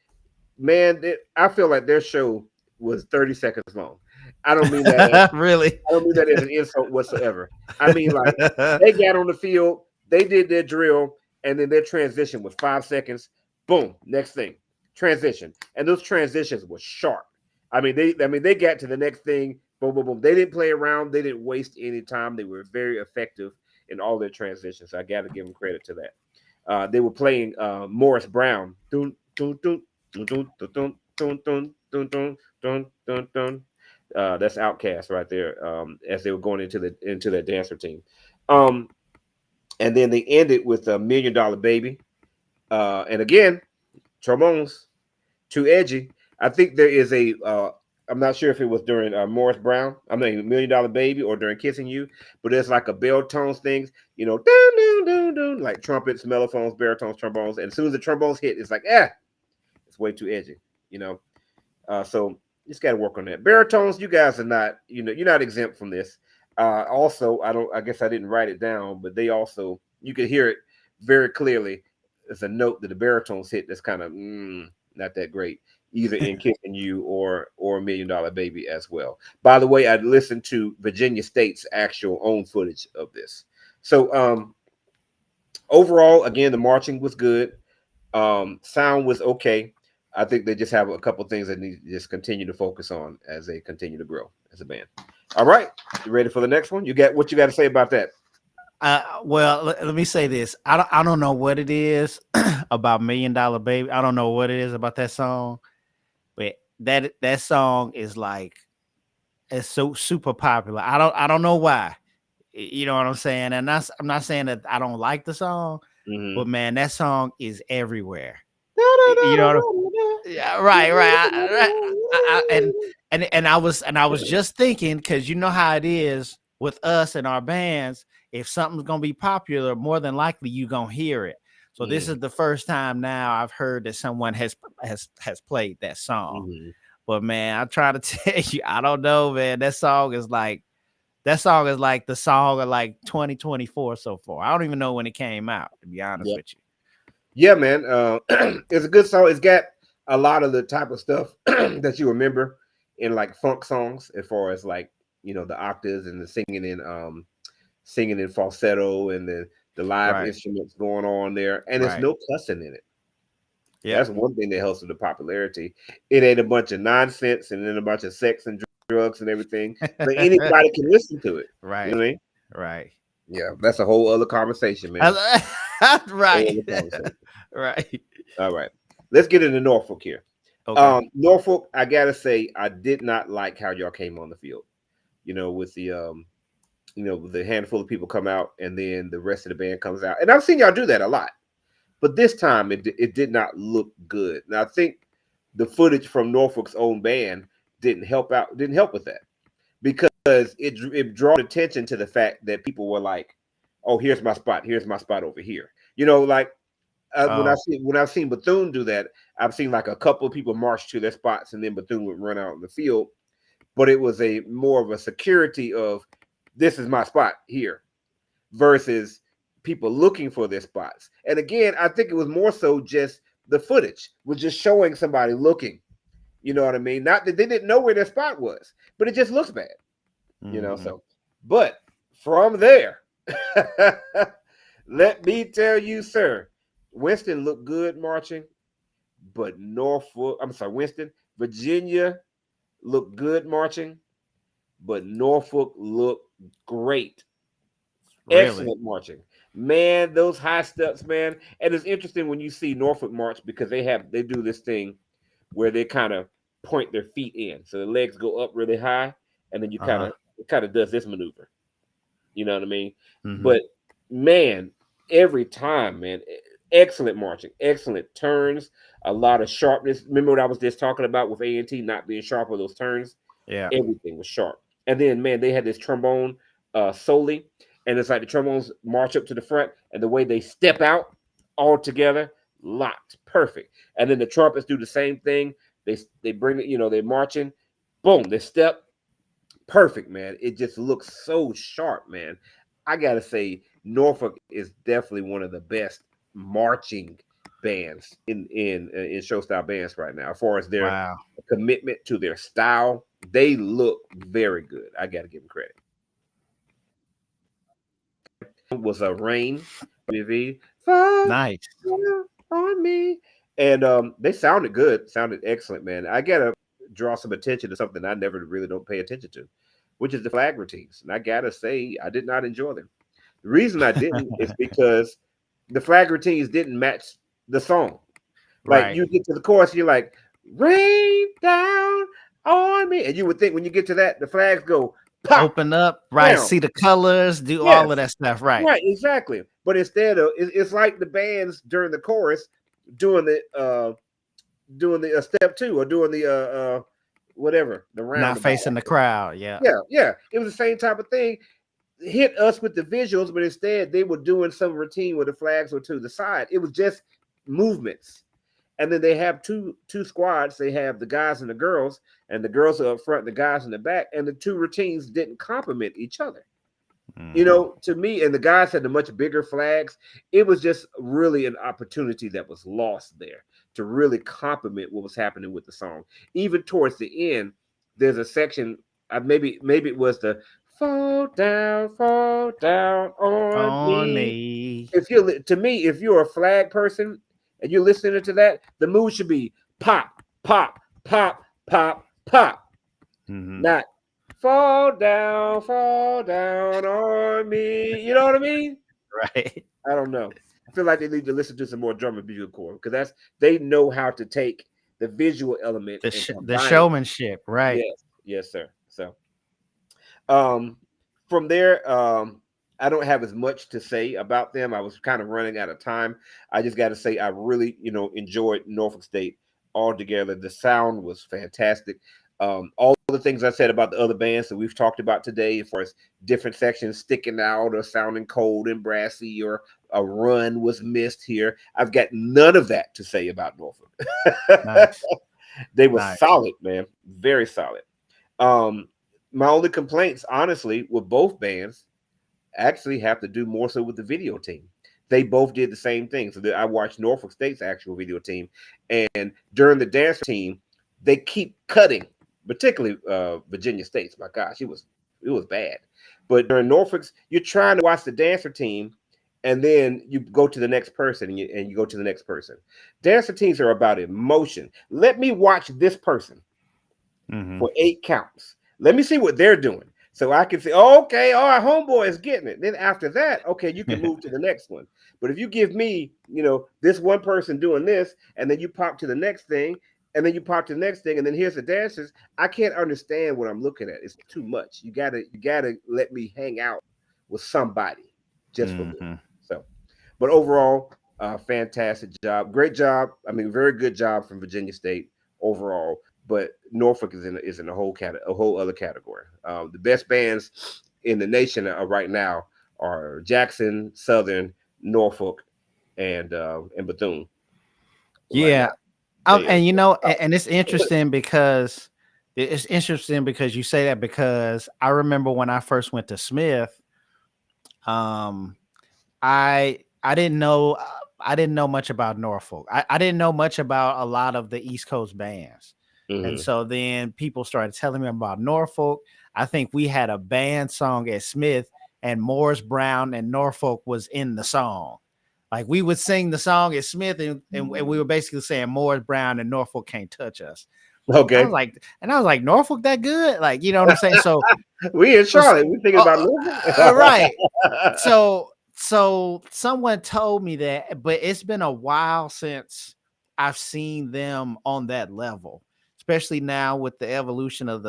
man, I feel like their show was 30 seconds long. I don't mean that really. I don't mean that as an insult whatsoever. I mean, like, they got on the field, they did their drill, and then their transition was 5 seconds. Boom, next thing, transition, and those transitions were sharp. I mean, they got to the next thing. Boom, boom, boom. They didn't play around. They didn't waste any time. They were very effective in all their transitions. So I got to give them credit to that. They were playing Morris Brown. Dun, dun, dun, dun, dun, dun, dun, dun, dun, dun, dun, dun, dun. That's Outcast right there. As they were going into their dancer team, and then they ended with $1 Million Baby, and again, trombones, too edgy. I think there is a. I'm not sure if it was during Morris Brown. I mean, $1 Million Baby, or during Kissing You, but there's like a bell tones things, dun, dun, dun, dun, like trumpets, mellophones, baritones, trombones, and as soon as the trombones hit, it's like, it's way too edgy, so just got to work on that. Baritones, you guys are not, you're not exempt from this. Also, I guess I didn't write it down, but they also, you could hear it very clearly. It's a note that the baritones hit that's kind of not that great, either in Kissing You or $1 Million Baby as well. By the way, I listened to Virginia State's actual own footage of this. So overall, again, the marching was good. Sound was okay. I think they just have a couple things that need to just continue to focus on as they continue to grow as a band. All right, you ready for the next one? You got what you got to say about that? Well, let me say this. I don't know what it is about $1 Million Baby. I don't know what it is about that song, but that song is like, it's so super popular. I don't know why. You know what I'm saying? And I'm not saying that I don't like the song, but man, that song is everywhere. You know what yeah, right. And I was just thinking, because you know how it is with us and our bands. If something's gonna be popular, more than likely you're gonna hear it. So this is the first time now I've heard that someone has played that song. But man, I try to tell you, I don't know, man. That song is like the song of like 2024 so far. I don't even know when it came out, to be honest with you. Yeah, man. It's a good song. It's got a lot of the type of stuff that you remember in like funk songs, as far as like, the octaves and the singing in falsetto and the live instruments going on there. And there's no cussing in it. Yeah, that's one thing that helps with the popularity. It ain't a bunch of nonsense and then a bunch of sex and drugs and everything. But anybody can listen to it. Right. You know what I mean? Right. Yeah, that's a whole other conversation, man. Right. Right. All right. Let's get into Norfolk here. Okay. Norfolk, I gotta say, I did not like how y'all came on the field. With the the handful of people come out, and then the rest of the band comes out. And I've seen y'all do that a lot, but this time it did not look good. And I think the footage from Norfolk's own band didn't help with that, because it draw attention to the fact that people were like, "Oh, here's my spot over here." Like when I've seen Bethune do that, I've seen like a couple of people march to their spots, and then Bethune would run out in the field. But it was a more of a security of, this is my spot here, versus people looking for their spots. And again, I think it was more so just the footage was just showing somebody looking. You know what I mean? Not that they didn't know where their spot was, but it just looks bad. So, but from there, let me tell you, sir, Winston looked good marching, but Winston, Virginia looked good marching, but Norfolk looked great. Really? Excellent marching. Man, those high steps, man. And it's interesting when you see Norfolk march, because they do this thing where they kind of point their feet in. So the legs go up really high, and then it kind of does this maneuver. You know what I mean? But man, every time, man, excellent marching, excellent turns, a lot of sharpness. Remember what I was just talking about with A&T not being sharp with those turns? Yeah. Everything was sharp. And then, man, they had this trombone solely, and it's like the trombones march up to the front, and the way they step out all together, locked, perfect. And then the trumpets do the same thing. They bring it, they're marching, boom, they step, perfect, man. It just looks so sharp, man. I gotta say, Norfolk is definitely one of the best marching bands in show style bands right now. As far as their commitment to their style, they look very good. I gotta give them credit. It was a Rain, nice on me, and they sounded good, sounded excellent, man. I gotta draw some attention to something I never really don't pay attention to, which is the flag routines. And I gotta say, I did not enjoy them. The reason I didn't is because the flag routines didn't match the song. Like you get to the chorus, and you're like, rain down on me. And you would think when you get to that, the flags go pop, open up, right? Down. See the colors, do all of that stuff, right? Right, exactly. But instead of it's like the bands during the chorus doing the step two, or doing the whatever, the round, not facing the crowd. Yeah. It was the same type of thing. Hit us with the visuals, but instead they were doing some routine where the flags were to the side. It was just movements. And then they have two squads. They have the guys and the girls are up front, and the guys in the back, and the two routines didn't complement each other. To me, and the guys had the much bigger flags. It was just really an opportunity that was lost there to really complement what was happening with the song. Even towards the end, there's a section, maybe it was the fall down on me. If you're a flag person and you're listening to that, the mood should be pop, pop, pop, pop, pop. Not fall down on me. You know what I mean? Right. I don't know. I feel like they need to listen to some more drum and bugle corps, because they know how to take the visual element, the showmanship, right? Yes, sir. So, from there, I don't have as much to say about them. I was kind of running out of time. I just got to say, I really, enjoyed Norfolk State altogether. The sound was fantastic. All the things I said about the other bands that we've talked about today, as far as different sections sticking out or sounding cold and brassy, or a run was missed here, I've got none of that to say about Norfolk. Nice. They were solid, man. Very solid. My only complaints, honestly, with both bands actually have to do more so with the video team. They both did the same thing. So I watched Norfolk State's actual video team, and during the dance team, they keep cutting, particularly Virginia State's. My gosh, it was bad. But during Norfolk's, you're trying to watch the dancer team, and then you go to the next person, and you go to the next person. Dancer teams are about emotion. Let me watch this person for 8 counts. Let me see what they're doing, so I can say, oh, okay, all right, homeboy is getting it. Then after that, okay, you can move to the next one. But if you give me, this one person doing this, and then you pop to the next thing, and then you pop to the next thing, and then here's the dancers. I can't understand what I'm looking at. It's too much. You gotta let me hang out with somebody just for me. Mm-hmm. So, but overall, fantastic job, great job. I mean, very good job from Virginia State overall. But Norfolk is in a whole other category. The best bands in the nation right now are Jackson, Southern, Norfolk, and Bethune. Right Yeah. now, they are. And and it's interesting because you say that, because I remember when I first went to Smith, um, I didn't know I didn't know much about Norfolk. I didn't know much about a lot of the East Coast bands. And Mhm. so then people started telling me about Norfolk. I think we had a band song at Smith, and Morris Brown and Norfolk was in the song. Like, we would sing the song at Smith, and we were basically saying Morris Brown and Norfolk can't touch us. Okay. I was like, Norfolk that good? Like, you know what I'm saying? We in So, Charlotte. We thinking uh, about Norfolk. right. So someone told me that, but it's been a while since I've seen them on that level, especially now with the evolution of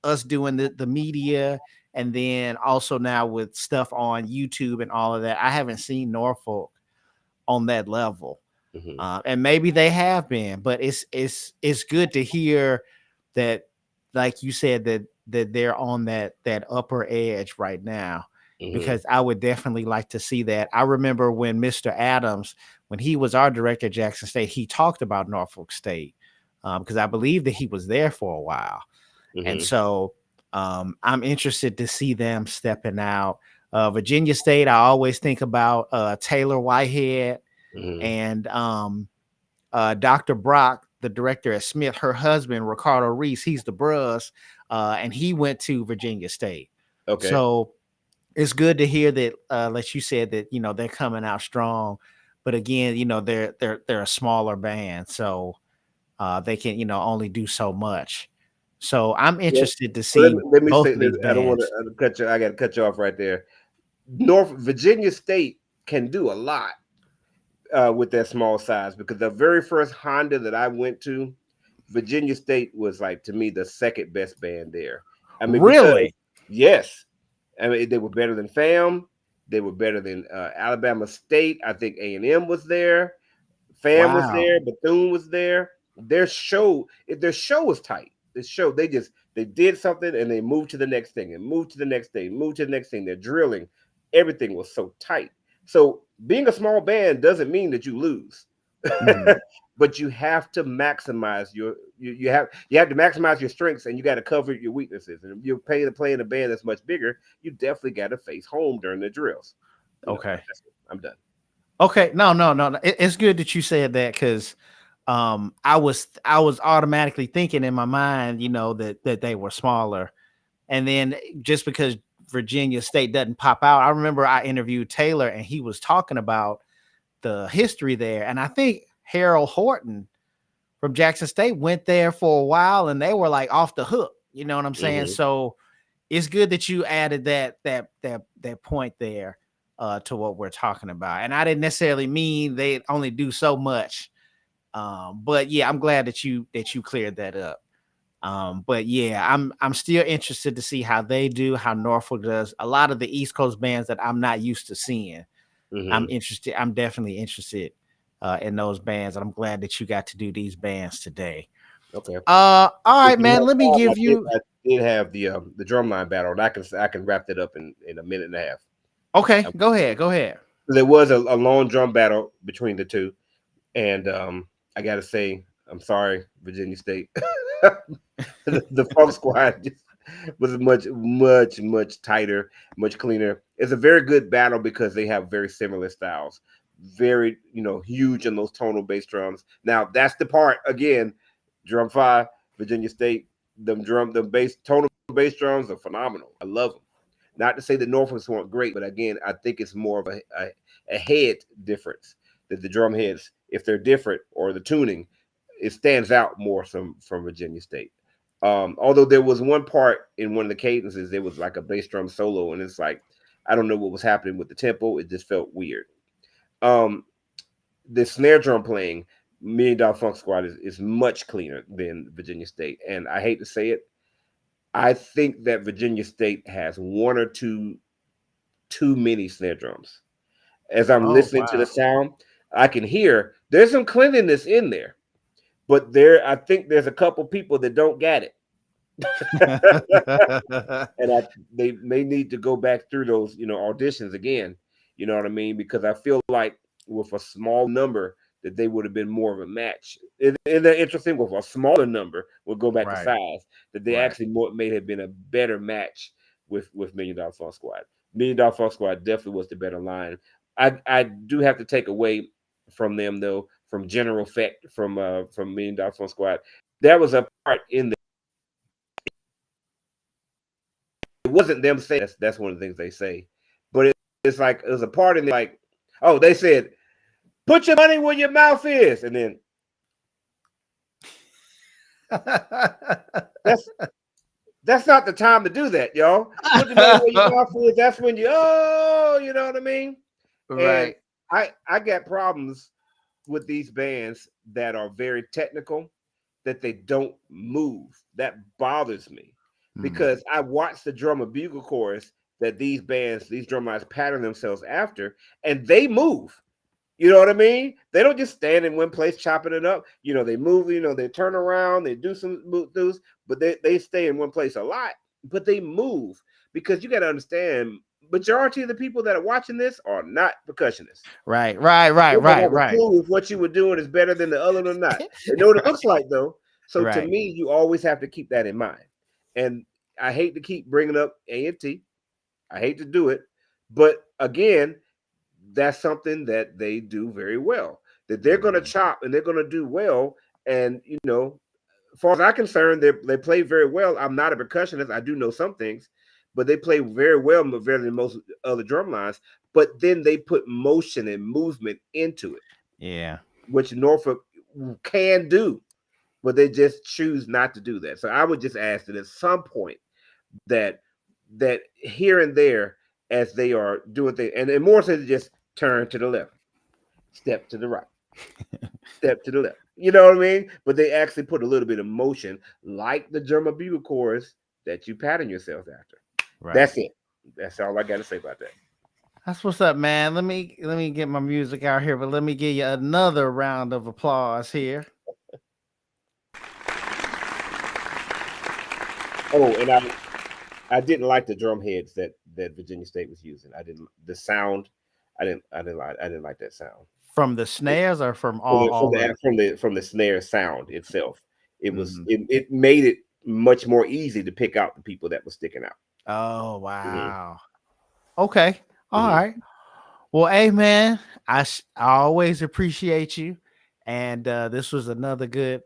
us doing the media, and then also now with stuff on YouTube and all of that. I haven't seen Norfolk on that level. Mhm. And maybe they have been, but it's good to hear that, like you said, that they're on that upper edge right now, Mhm. because I would definitely like to see that. I remember when Mr. Adams, when he was our director at Jackson State, he talked about Norfolk State, because I believe that he was there for a while, and Mhm. so I'm interested to see them stepping out. Virginia State, I always think about Taylor Whitehead Mhm. and Dr. Brock, the director at Smith, her husband, Ricardo Reese, he's the bros, and he went to Virginia State. Okay. So it's good to hear that, like you said, that, they're coming out strong. But again, they're a smaller band, so they can, only do so much. So I'm Well, interested to let see me, let me both say of this. these I don't want bands. to cut you. I got to cut you off right there. North Virginia State can do a lot with that small size, because the very first Honda that I went to, Virginia State was, like, to me, the second best band there. I mean, because Really? yes, I mean, they were better than FAM. They were better than Alabama State. I think A&M was there. FAM was Wow. there. Bethune was there. Their show was tight. They did something, and they moved to the next thing, and moved to the next thing, moved to the next thing. They're drilling. Everything was so tight. So being a small band doesn't mean that you lose. Mhm. But you have to maximize you have to maximize your strengths, and you got to cover your weaknesses. And if you're paying to play in a band that's much bigger, you definitely got to face home during the drills. Okay. That's it. I'm done. Okay, no, no, no, no. It's good that you said that, because I was automatically thinking in my mind, that they were smaller, and then just because Virginia State doesn't pop out, I remember I interviewed Taylor, and he was talking about the history there, and I think Harold Horton from Jackson State went there for a while, and they were like off the hook. You know what I'm saying? Hmm. So it's good that you added that point there, to what we're talking about. And I didn't necessarily mean they only do so much. But yeah, I'm glad that you cleared that up. But yeah, I'm still interested to see how they do, how Norfolk does. A lot of the East Coast bands that I'm not used to seeing. I'm Hmm. interested. I'm definitely interested in those bands, and I'm glad that you got to do these bands today. Okay. All If right, you man. have Let me time, give you. I did have the drumline battle, and I can wrap that up in a minute and a half. Okay, Um, go ahead. Go ahead. there was a long drum battle between the two, and I got to say, I'm sorry, Virginia State. The Funk Squad just was much tighter, much cleaner. It's a very good battle because they have very similar styles. Very, huge in those tonal bass drums. Now that's the part again. Drum five, Virginia State. Them bass tonal bass drums are phenomenal. I love them. Not to say that Norfolk's weren't great, but again, I think it's more of a head difference. That the drum heads, if they're different, or the tuning, it stands out more from Virginia State. Although there was one part in one of the cadences, there was like a bass drum solo, and it's like, I don't know what was happening with the tempo. It just felt weird. Um, the snare drum playing, Million Dollar Funk Squad is much cleaner than Virginia State. And I hate to say it, I think that Virginia State has one or two too many snare drums. As I'm Oh listening to the wow. sound, I can hear there's some cleanliness in there, but I think there's a couple people that don't get it. And they may need to go back through those, auditions again. You know what I mean? Because I feel like with a small number that they would have been more of a match. And they're interesting with a smaller number. We'll go back to Right. size that they Right. actually may have been a better match with Million Dollar Funk Squad. Million Dollar Funk Squad definitely was the better line. I do have to take away from them though, from General Effect from Million Dollar Funk Squad. That was a part in the. It wasn't them saying that's one of the things they say, but it's like it was a part in like, oh, they said, put your money where your mouth is, and then that's not the time to do that, y'all. Put your money where your mouth is. That's when you know what I mean. And Right. I got problems with these bands that are very technical, that they don't move. That bothers me because I watch the drummer bugle chorus that these drum lines pattern themselves after, and they move. You know what I mean? They don't just stand in one place chopping it up. They move, they turn around, they do some moves, but they stay in one place a lot, but they move because you got to understand, majority of the people that are watching this are not percussionists. Right. They don't have a clue if what you were doing is better than the other or not. They know what it looks like though. So to Right. me, you always have to keep that in mind. And I hate to keep bringing up A&T. I hate to do it, but again, that's something that they do very well. That they're going to chop and they're going to do well. And as far as I'm concerned, they play very well. I'm not a percussionist. I do know some things, but they play very well, better than most other drum lines. But then they put motion and movement into it, Yeah. which Norfolk can do, but they just choose not to do that. So I would just ask that at some point that here and there, as they are doing things, and more so than just turn to the left, step to the right, step to the left. You know what I mean? But they actually put a little bit of motion, like the German bugle chorus that you pattern yourself after. Right. That's it. That's all I got to say about that. That's what's up, man. Let me get my music out here, but let me give you another round of applause here. Oh, and I didn't like the drum heads that Virginia State was using. I didn't the sound. I didn't like that sound. From the snares or from From the snare sound itself. It made it much more easy to pick out the people that were sticking out. Oh wow. Okay. All Mhm. right. Well, hey man, I always appreciate you, and this was another good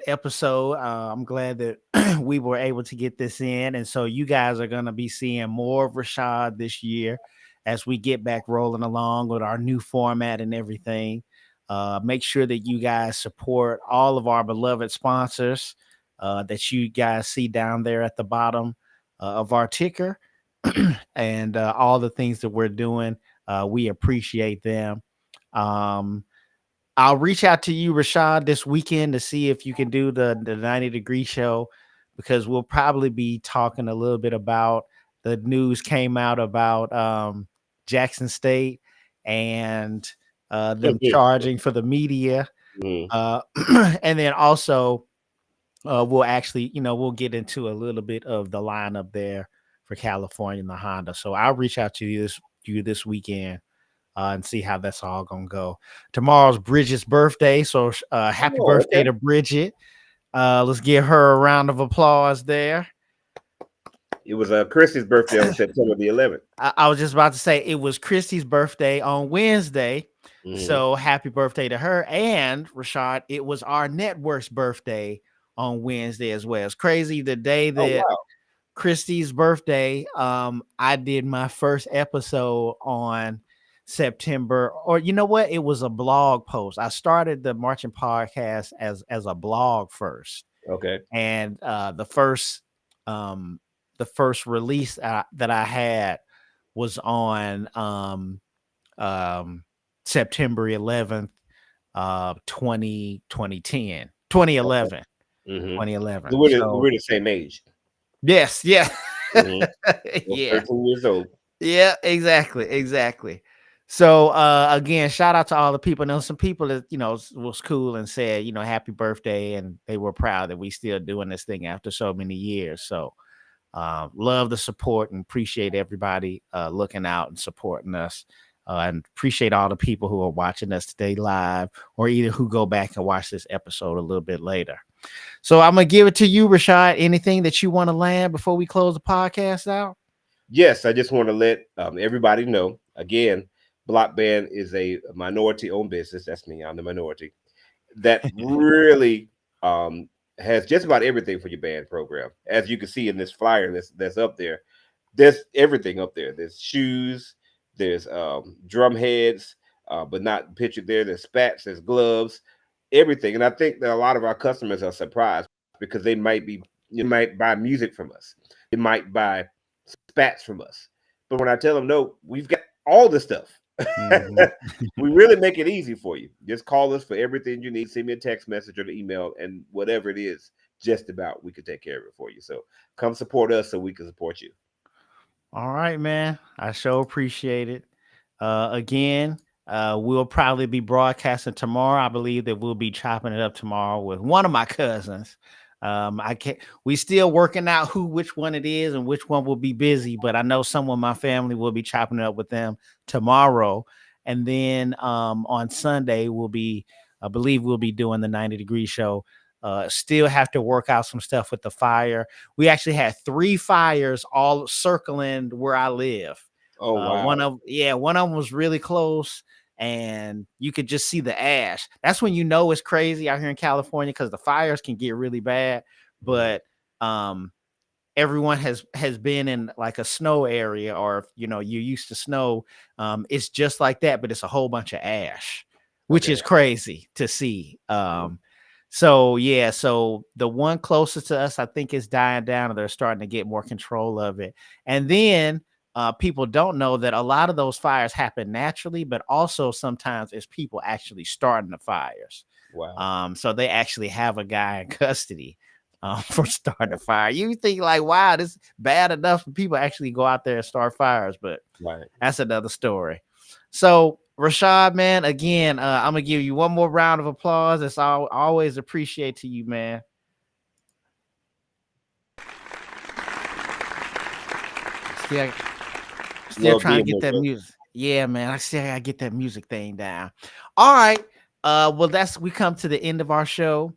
episode. I'm glad that we were able to get this in, and so you guys are gonna be seeing more of Rashad this year as we get back rolling along with our new format and everything. Make sure that you guys support all of our beloved sponsors that you guys see down there at the bottom of our ticker, and all the things that we're doing. We appreciate them. I'll reach out to you, Rashad, this weekend to see if you can do the 90-degree show, because we'll probably be talking a little bit about the news came out about Jackson State and them charging for the media. And then also we'll actually, we'll get into a little bit of the lineup there for California and the Honda. So I'll reach out to you this weekend and see how that's all gonna go. Tomorrow's Bridget's birthday, so happy birthday to Bridget. Let's give her a round of applause there. It was Christy's birthday on September the 11th. I was just about to say it was Christy's birthday on Wednesday. So happy birthday to her. And Rashad, it was our network's birthday on Wednesday as well. It's crazy the day that Christy's birthday, I did my first episode on September, or you know what? It was a blog post. I started the Marching Podcast as a blog first. Okay. And the first release that I had was on September 11th 2010, 2011, Mm-hmm. 2011. We're So the same age. yes, yeah. Mm-hmm. Yeah. 13 years old. Yeah, exactly. So again, shout out to all the people. I know some people that was cool and said, happy birthday, and they were proud that we still doing this thing after so many years. So love the support and appreciate everybody looking out and supporting us. And appreciate all the people who are watching us today live, or either who go back and watch this episode a little bit later. So I'm gonna give it to you, Rashad. Anything that you want to land before we close the podcast out? Yes, I just want to let everybody know again, Block Band is a minority owned business. That's me, I'm the minority. That really has just about everything for your band program. As you can see in this flyer that's up there, there's everything up there. There's shoes, there's drum heads, but not pictured there. There's spats, there's gloves, everything. And I think that a lot of our customers are surprised because they might buy music from us. They might buy spats from us. But when I tell them, no, we've got all the stuff. Mhm. We really make it easy for you. Just call us for everything you need. Send me a text message or an email, and whatever it is, just about, we can take care of it for you. So come support us so we can support you. All right, man. I sure appreciate it. Again, we'll probably be broadcasting tomorrow. I believe that we'll be chopping it up tomorrow with one of my cousins. I can't. We still working out which one it is and which one will be busy, but I know someone in my family will be chopping it up with them tomorrow, and then on Sunday I believe we'll be doing the 90-degree show. Still have to work out some stuff with the fire. We actually had 3 fires all circling where I live. Oh wow! One of them was really close, and you could just see the ash. That's when you know it's crazy out here in California, because the fires can get really bad. But everyone has been in like a snow area, or if you're used to snow, it's just like that, but it's a whole bunch of ash, which Okay. is crazy to see. So the one closest to us, I think, is dying down, and they're starting to get more control of it. And then people don't know that a lot of those fires happen naturally, but also sometimes it's people actually starting the fires. Wow. So they actually have a guy in custody for starting a fire. You think like, wow, this is bad enough for people actually go out there and start fires, but Right. that's another story. So Rashad, man, again, I'm gonna give you one more round of applause. It's always appreciate to you, man. Still trying to get that music. Yeah, man. I still gotta get that music thing down. All right. Well, we come to the end of our show.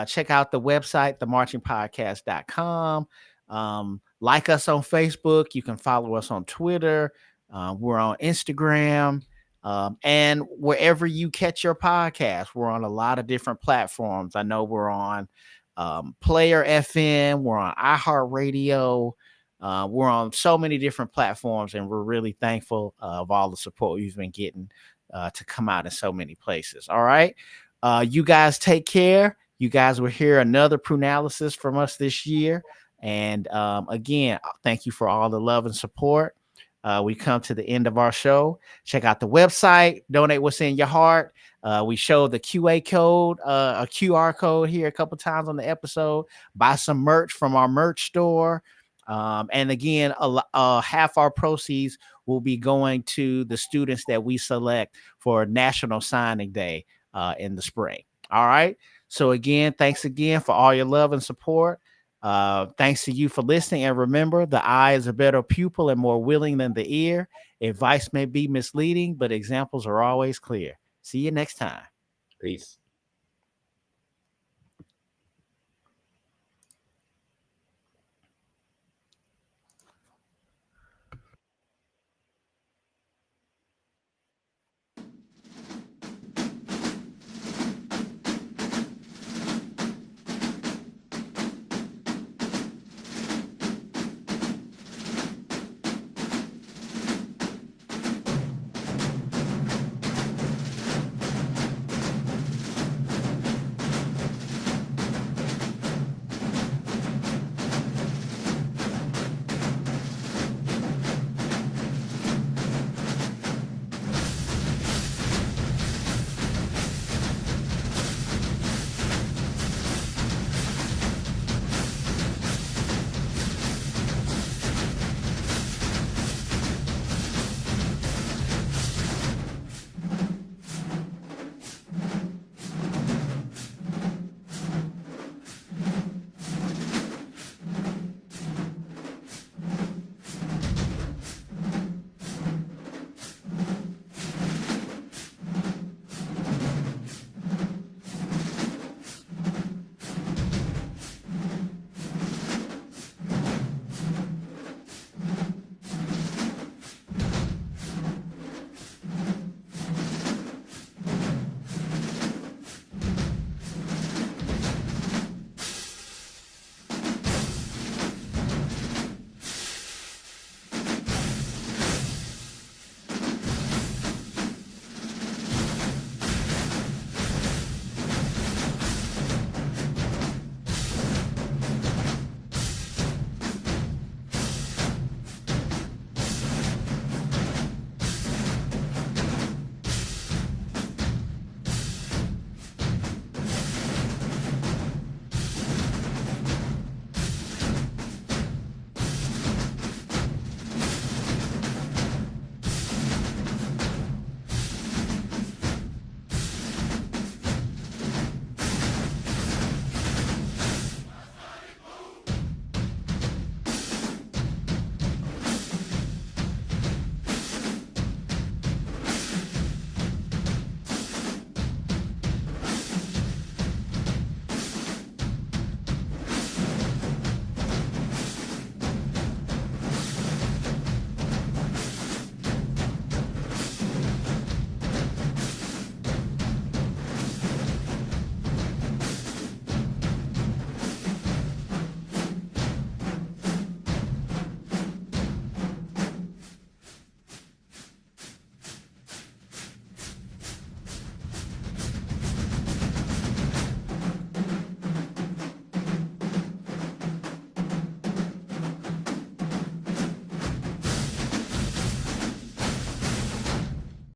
Check out the website, themarchingpodcast.com. Like us on Facebook. You can follow us on Twitter. We're on Instagram. And wherever you catch your podcast, we're on a lot of different platforms. I know we're on Player FM, we're on iHeartRadio. We're on so many different platforms, and we're really thankful of all the support you've been getting to come out in so many places. All right. You guys take care. You guys will hear another Prunalysis from us this year. And again, thank you for all the love and support. We come to the end of our show. Check out the website, donate what's in your heart. We show the QA code, a QR code here a couple times on the episode. Buy some merch from our merch store. And again, half our proceeds will be going to the students that we select for National Signing Day in the spring. All right. So again, thanks again for all your love and support. Thanks to you for listening. And remember, the eye is a better pupil and more willing than the ear. Advice may be misleading, but examples are always clear. See you next time. Peace.